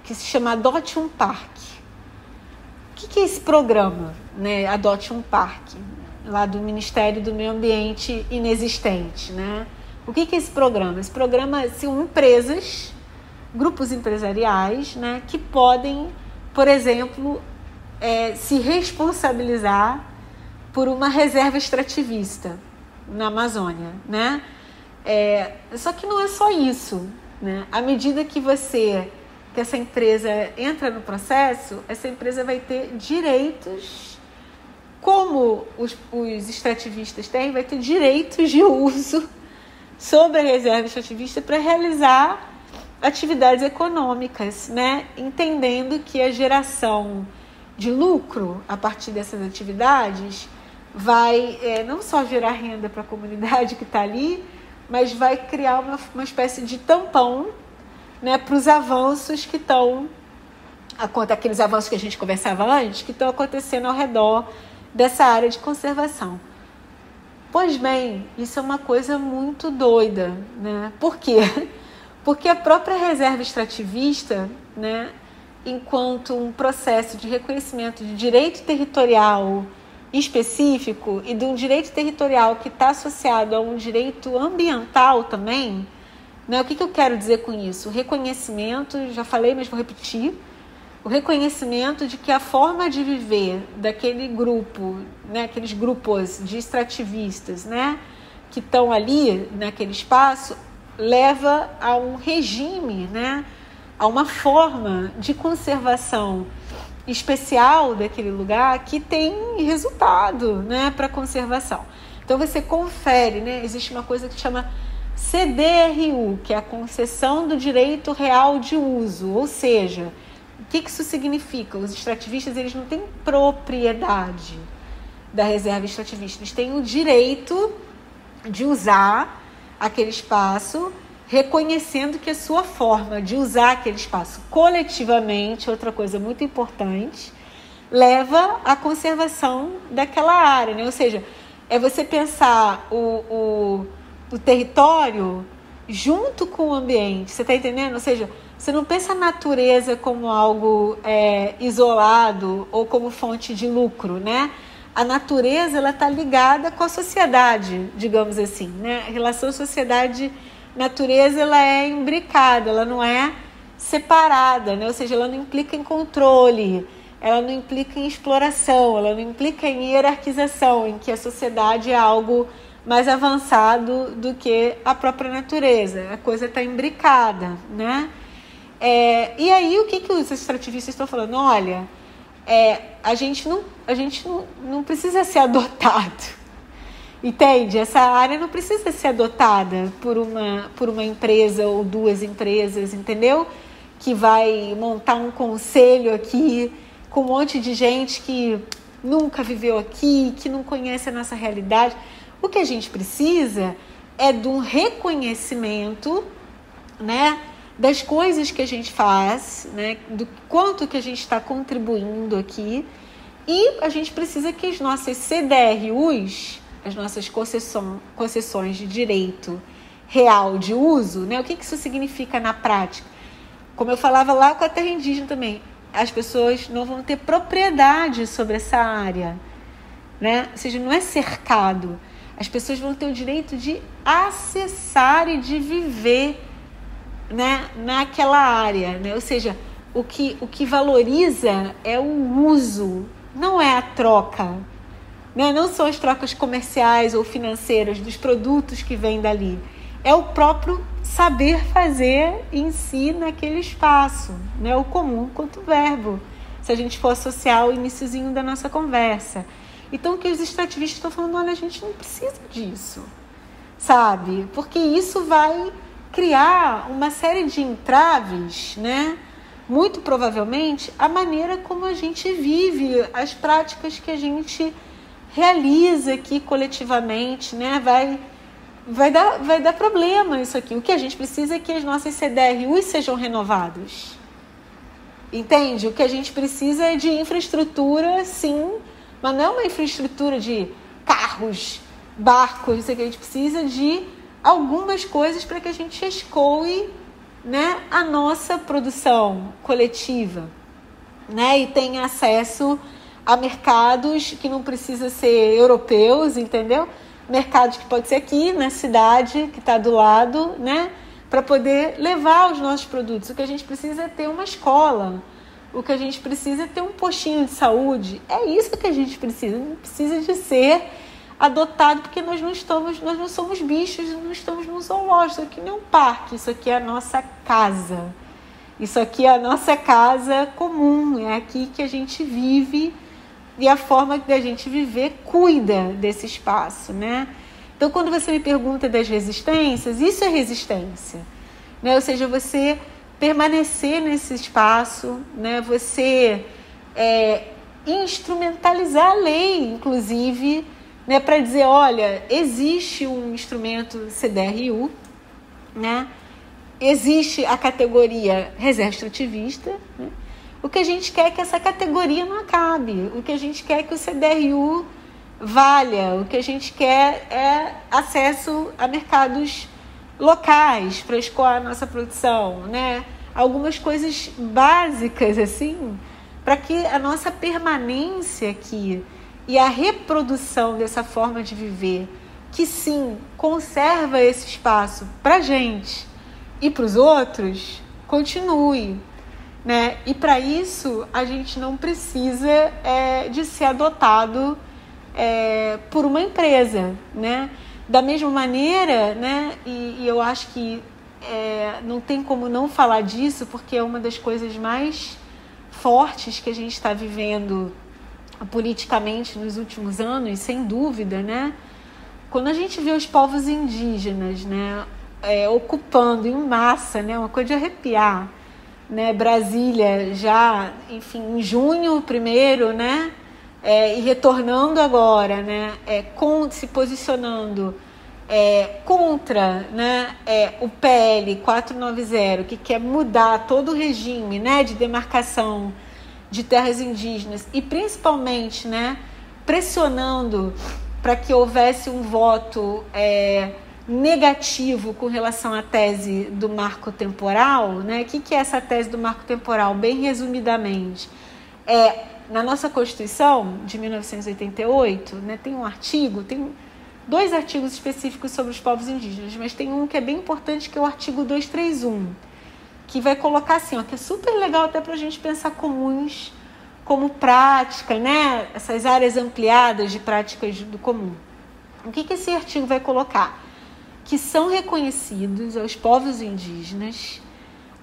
que se chama Adote um Parque. O que é esse programa, né? Adote um Parque, lá do Ministério do Meio Ambiente inexistente, né? O que é esse programa? Esse programa são empresas, grupos empresariais, né, que podem, por exemplo, se responsabilizar por uma reserva extrativista na Amazônia, né? Só que não é só isso, né? À medida que essa empresa entra no processo, essa empresa vai ter direitos, como os extrativistas têm, vai ter direitos de uso sobre a reserva extrativista para realizar atividades econômicas, né? Entendendo que a geração de lucro a partir dessas atividades vai não só gerar renda para a comunidade que está ali, mas vai criar uma espécie de tampão, né, para os avanços que estão, aqueles avanços que a gente conversava antes, que estão acontecendo ao redor dessa área de conservação. Pois bem, isso é uma coisa muito doida, né? Por quê? Porque a própria reserva extrativista, né, enquanto um processo de reconhecimento de direito territorial específico e de um direito territorial que está associado a um direito ambiental também, né, o que eu quero dizer com isso? O reconhecimento, já falei, mas vou repetir, o reconhecimento de que a forma de viver daquele grupo, né, aqueles grupos de extrativistas, né, que estão ali naquele espaço, leva a um regime, né, a uma forma de conservação especial daquele lugar que tem resultado, né, para a conservação. Então você confere, né, existe uma coisa que chama CDRU, que é a concessão do direito real de uso, ou seja, o que isso significa? Os extrativistas, eles não têm propriedade da reserva extrativista, eles têm o direito de usar aquele espaço, reconhecendo que a sua forma de usar aquele espaço coletivamente, outra coisa muito importante, leva à conservação daquela área, né? Ou seja, é você pensar o território junto com o ambiente. Você está entendendo? Ou seja, você não pensa a natureza como algo isolado ou como fonte de lucro, né? A natureza, ela está ligada com a sociedade, digamos assim, né? A relação sociedade-natureza, ela é imbricada, ela não é separada, né? Ou seja, ela não implica em controle, ela não implica em exploração, ela não implica em hierarquização, em que a sociedade é algo mais avançado do que a própria natureza. A coisa está imbricada, né? E aí, o que os extrativistas estão falando? Olha, a gente não precisa ser adotado, entende? Essa área não precisa ser adotada por uma empresa ou duas empresas, entendeu? Que vai montar um conselho aqui com um monte de gente que nunca viveu aqui, que não conhece a nossa realidade. O que a gente precisa é de um reconhecimento, né, das coisas que a gente faz, né, do quanto que a gente está contribuindo aqui, e a gente precisa que as nossas CDRUs, as nossas concessões de direito real de uso, né, o que isso significa na prática? Como eu falava lá com a terra indígena também, as pessoas não vão ter propriedade sobre essa área, né? Ou seja, não é cercado. As pessoas vão ter o direito de acessar e de viver, né, naquela área, né? Ou seja, o que valoriza é o uso, não é a troca, né? Não são as trocas comerciais ou financeiras dos produtos que vêm dali. É o próprio saber fazer em si naquele espaço, né? O comum quanto o verbo, se a gente for associar o iniciozinho da nossa conversa. Então, o que os extrativistas estão falando, olha, a gente não precisa disso, sabe? Porque isso vai criar uma série de entraves, né? Muito provavelmente, a maneira como a gente vive, as práticas que a gente realiza aqui coletivamente, né? Vai dar problema isso aqui. O que a gente precisa é que as nossas CDRUs sejam renovadas. Entende? O que a gente precisa é de infraestrutura, sim, mas não é uma infraestrutura de carros, barcos, isso aqui. A gente precisa de algumas coisas para que a gente escoe, né, a nossa produção coletiva, né, e tenha acesso a mercados que não precisa ser europeus, entendeu? Mercados que pode ser aqui na cidade, que está do lado, né? Para poder levar os nossos produtos. O que a gente precisa é ter uma escola. O que a gente precisa é ter um postinho de saúde. É isso que a gente precisa. Não precisa de ser adotado, porque nós não somos bichos, não estamos num zoológico. Isso aqui não é um parque, isso aqui é a nossa casa. Isso aqui é a nossa casa comum. É aqui que a gente vive. E a forma da gente viver cuida desse espaço, né? Então, quando você me pergunta das resistências, isso é resistência, né? Ou seja, você permanecer nesse espaço, né? Você instrumentalizar a lei, inclusive, né? Para dizer, olha, existe um instrumento CDRU, né? Existe a categoria reserva extrativista, né? O que a gente quer é que essa categoria não acabe. O que a gente quer é que o CDRU valha. O que a gente quer é acesso a mercados locais para escoar a nossa produção, né? Algumas coisas básicas, assim, para que a nossa permanência aqui e a reprodução dessa forma de viver, que sim, conserva esse espaço para a gente e para os outros, continue. Né? E para isso a gente não precisa de ser adotado por uma empresa, né? Da mesma maneira, né? E eu acho que não tem como não falar disso, porque é uma das coisas mais fortes que a gente está vivendo politicamente nos últimos anos, sem dúvida, né? Quando a gente vê os povos indígenas, né, ocupando em massa, né, uma coisa de arrepiar, né, Brasília já, enfim, em junho primeiro, né, e retornando agora, né, se posicionando contra, né, o PL 490, que quer mudar todo o regime, né, de demarcação de terras indígenas e principalmente, né, pressionando para que houvesse um voto negativo com relação à tese do marco temporal, né? O que é essa tese do marco temporal? Bem resumidamente, na nossa Constituição de 1988, né, tem um artigo, tem 2 artigos específicos sobre os povos indígenas, mas tem um que é bem importante, que é o artigo 231, que vai colocar assim, que é super legal até para a gente pensar comuns como prática, né? Essas áreas ampliadas de práticas do comum. O que esse artigo vai colocar? Que são reconhecidos aos povos indígenas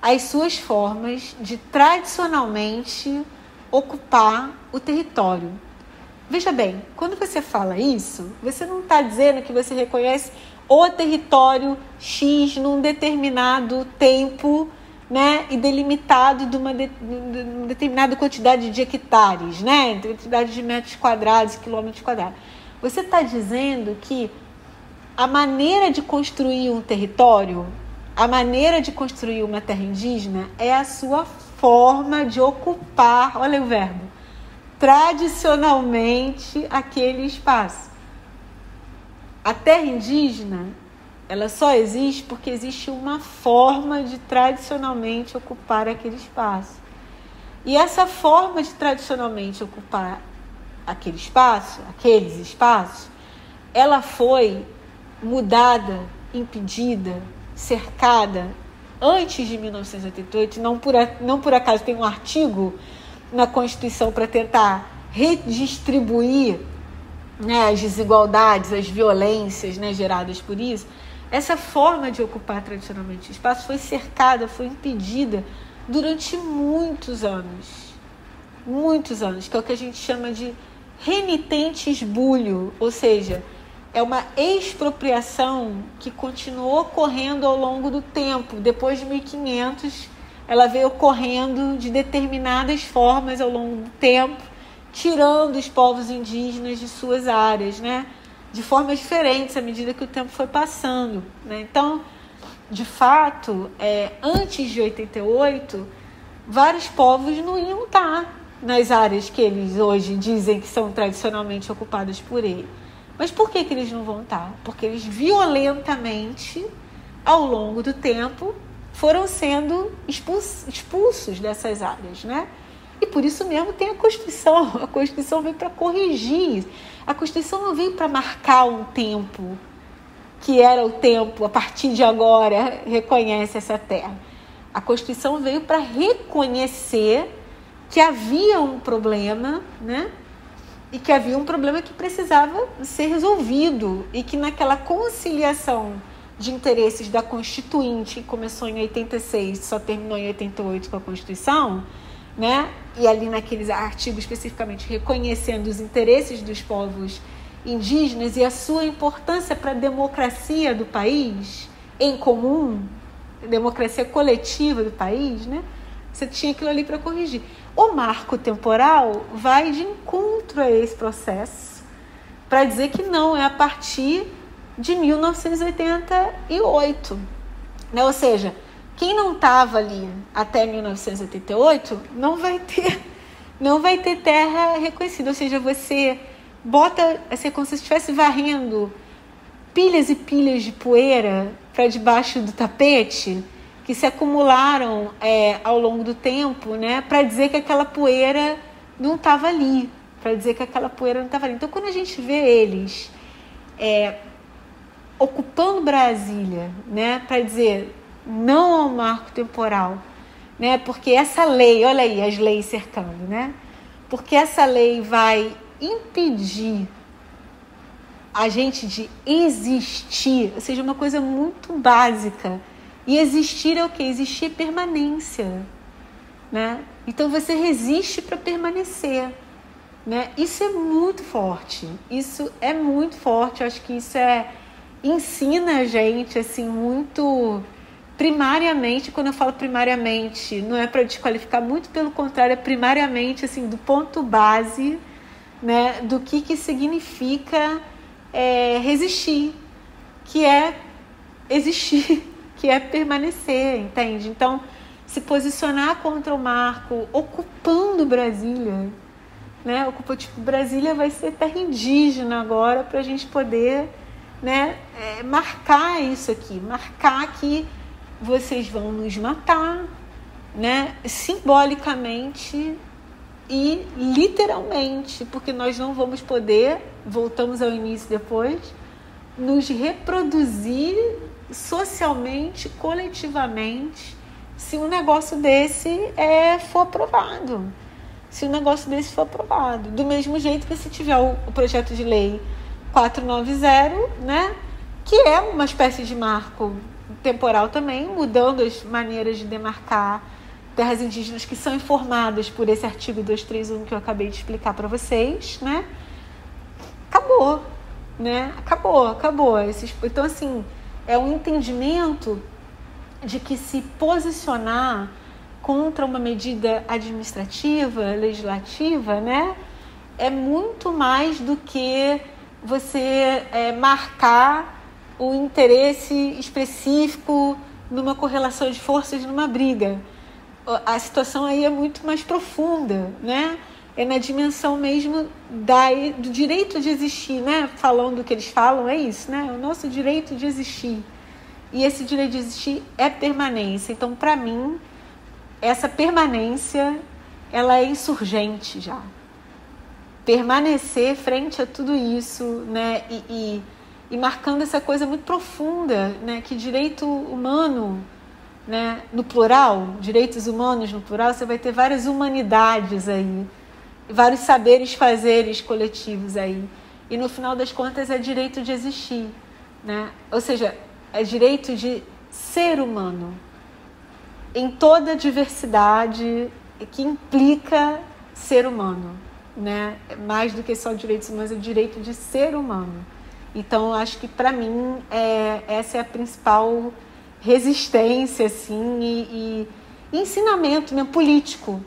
as suas formas de tradicionalmente ocupar o território. Veja bem, quando você fala isso, você não está dizendo que você reconhece o território X num determinado tempo, né, e delimitado de uma determinada quantidade de hectares, né, quantidade de metros quadrados, quilômetros quadrados. Você está dizendo que a maneira de construir um território, a maneira de construir uma terra indígena é a sua forma de ocupar, olha o verbo, tradicionalmente aquele espaço. A terra indígena, ela só existe porque existe uma forma de tradicionalmente ocupar aquele espaço. E essa forma de tradicionalmente ocupar aquele espaço, aqueles espaços, ela foi mudada, impedida, cercada antes de 1988. Não por acaso tem um artigo na Constituição para tentar redistribuir, né, as desigualdades, as violências, né, geradas por isso. Essa forma de ocupar tradicionalmente o espaço foi cercada, foi impedida durante muitos anos, que é o que a gente chama de renitente esbulho, ou seja, é uma expropriação que continuou ocorrendo ao longo do tempo. Depois de 1500, ela veio ocorrendo de determinadas formas ao longo do tempo, tirando os povos indígenas de suas áreas, né? De formas diferentes à medida que o tempo foi passando, né? Então, de fato, antes de 88, vários povos não iam estar nas áreas que eles hoje dizem que são tradicionalmente ocupadas por ele. Mas por que eles não vão estar? Porque eles violentamente, ao longo do tempo, foram sendo expulsos dessas áreas, né? E por isso mesmo tem a Constituição. A Constituição veio para corrigir isso. A Constituição não veio para marcar um tempo, que era o tempo, a partir de agora, reconhece essa terra. A Constituição veio para reconhecer que havia um problema, né? E que havia um problema que precisava ser resolvido. E que naquela conciliação de interesses da Constituinte, que começou em 86, só terminou em 88 com a Constituição, né? E ali naqueles artigos especificamente reconhecendo os interesses dos povos indígenas e a sua importância para a democracia do país em comum, a democracia coletiva do país, né? Você tinha aquilo ali para corrigir. O marco temporal vai de encontro a esse processo para dizer que não, é a partir de 1988, né? Ou seja, quem não estava ali até 1988 não vai ter terra reconhecida. Ou seja, você bota, assim, como se estivesse varrendo pilhas e pilhas de poeira para debaixo do tapete que se acumularam ao longo do tempo, né, para dizer que aquela poeira não estava ali, Então, quando a gente vê eles ocupando Brasília, né, para dizer não ao marco temporal, né, porque essa lei, olha aí as leis cercando, né, porque essa lei vai impedir a gente de existir, ou seja, uma coisa muito básica. E existir é o quê? Existir é permanência, né? Então você resiste para permanecer, né? Isso é muito forte. Eu acho que isso ensina a gente assim muito primariamente. Quando eu falo primariamente, não é para desqualificar, muito pelo contrário, é primariamente assim do ponto base, né? Do que significa resistir, que é existir, que é permanecer, entende? Então, se posicionar contra o marco, ocupando Brasília, né? Ocupa tipo Brasília vai ser terra indígena agora para a gente poder, né, marcar isso aqui, marcar que vocês vão nos matar, né, simbolicamente e literalmente, porque nós não vamos poder, voltamos ao início depois, nos reproduzir socialmente, coletivamente, se um negócio desse for aprovado. Se um negócio desse for aprovado. Do mesmo jeito que se tiver o projeto de lei 490, né, que é uma espécie de marco temporal também, mudando as maneiras de demarcar terras indígenas que são informadas por esse artigo 231 que eu acabei de explicar para vocês, né? Acabou, né? Acabou. Então, assim, é um entendimento de que se posicionar contra uma medida administrativa, legislativa, né, é muito mais do que você marcar o interesse específico numa correlação de forças, numa briga. A situação aí é muito mais profunda, né? É na dimensão mesmo do direito de existir, né? Falando o que eles falam, é isso, né? O nosso direito de existir. E esse direito de existir é permanência. Então, para mim, essa permanência, ela é insurgente já. Permanecer frente a tudo isso, né? E marcando essa coisa muito profunda, né? Que direito humano, né? No plural, direitos humanos no plural, você vai ter várias humanidades aí, vários saberes, fazeres coletivos aí. E no final das contas é direito de existir, né? Ou seja, é direito de ser humano em toda a diversidade que implica ser humano, né? Mais do que só direitos humanos, é o direito de ser humano. Então, acho que para mim essa é a principal resistência, assim, e ensinamento mesmo político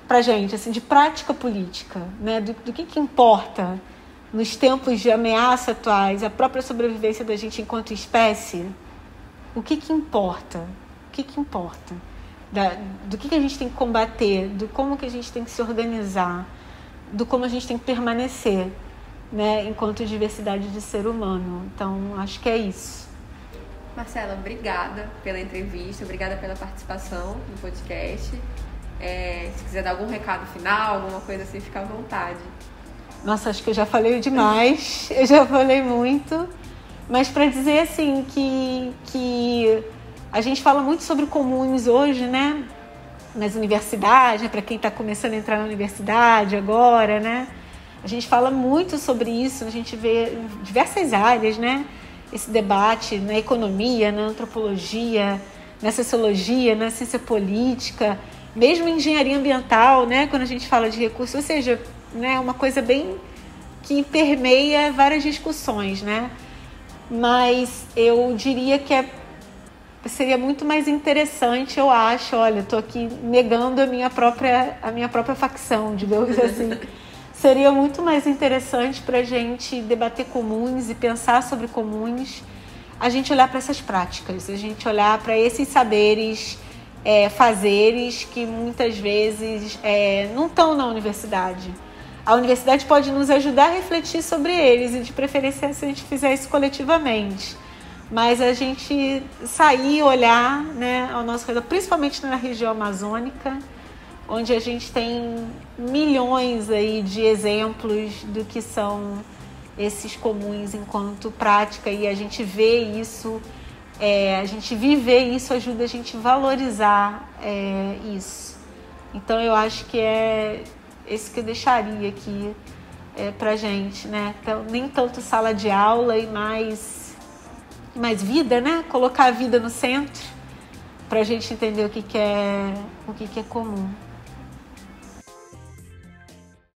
para gente, assim, de prática política, né? Do que importa nos tempos de ameaça atuais, a própria sobrevivência da gente enquanto espécie. O que importa? O que importa? Do que a gente tem que combater, do como que a gente tem que se organizar, do como a gente tem que permanecer, né, enquanto diversidade de ser humano. Então, acho que é isso. Marcela, obrigada pela entrevista, obrigada pela participação no podcast. Se quiser dar algum recado final, alguma coisa assim, fica à vontade. Nossa, acho que eu já falei demais, eu já falei muito, mas para dizer assim que a gente fala muito sobre comuns hoje, né, nas universidades, né, para quem está começando a entrar na universidade agora, né, a gente fala muito sobre isso, a gente vê em diversas áreas, né, esse debate na economia, na antropologia, na sociologia, na ciência política, mesmo em engenharia ambiental, né, quando a gente fala de recursos, ou seja, né, uma coisa bem que permeia várias discussões, né? Mas eu diria que seria muito mais interessante, eu acho, olha, estou aqui negando a minha própria facção, digamos assim. Seria muito mais interessante para a gente debater comuns e pensar sobre comuns, a gente olhar para essas práticas, a gente olhar para esses saberes, fazeres que muitas vezes não estão na universidade. A universidade pode nos ajudar a refletir sobre eles e, de preferência, se a gente fizer isso coletivamente. Mas a gente sair, olhar, né, ao nosso redor, principalmente na região amazônica, onde a gente tem milhões aí de exemplos do que são esses comuns enquanto prática, e a gente vê isso, a gente viver isso ajuda a gente a valorizar isso. Então, eu acho que esse que eu deixaria aqui pra gente, né? Então, nem tanto sala de aula e mais vida, né? Colocar a vida no centro pra gente entender o que é comum.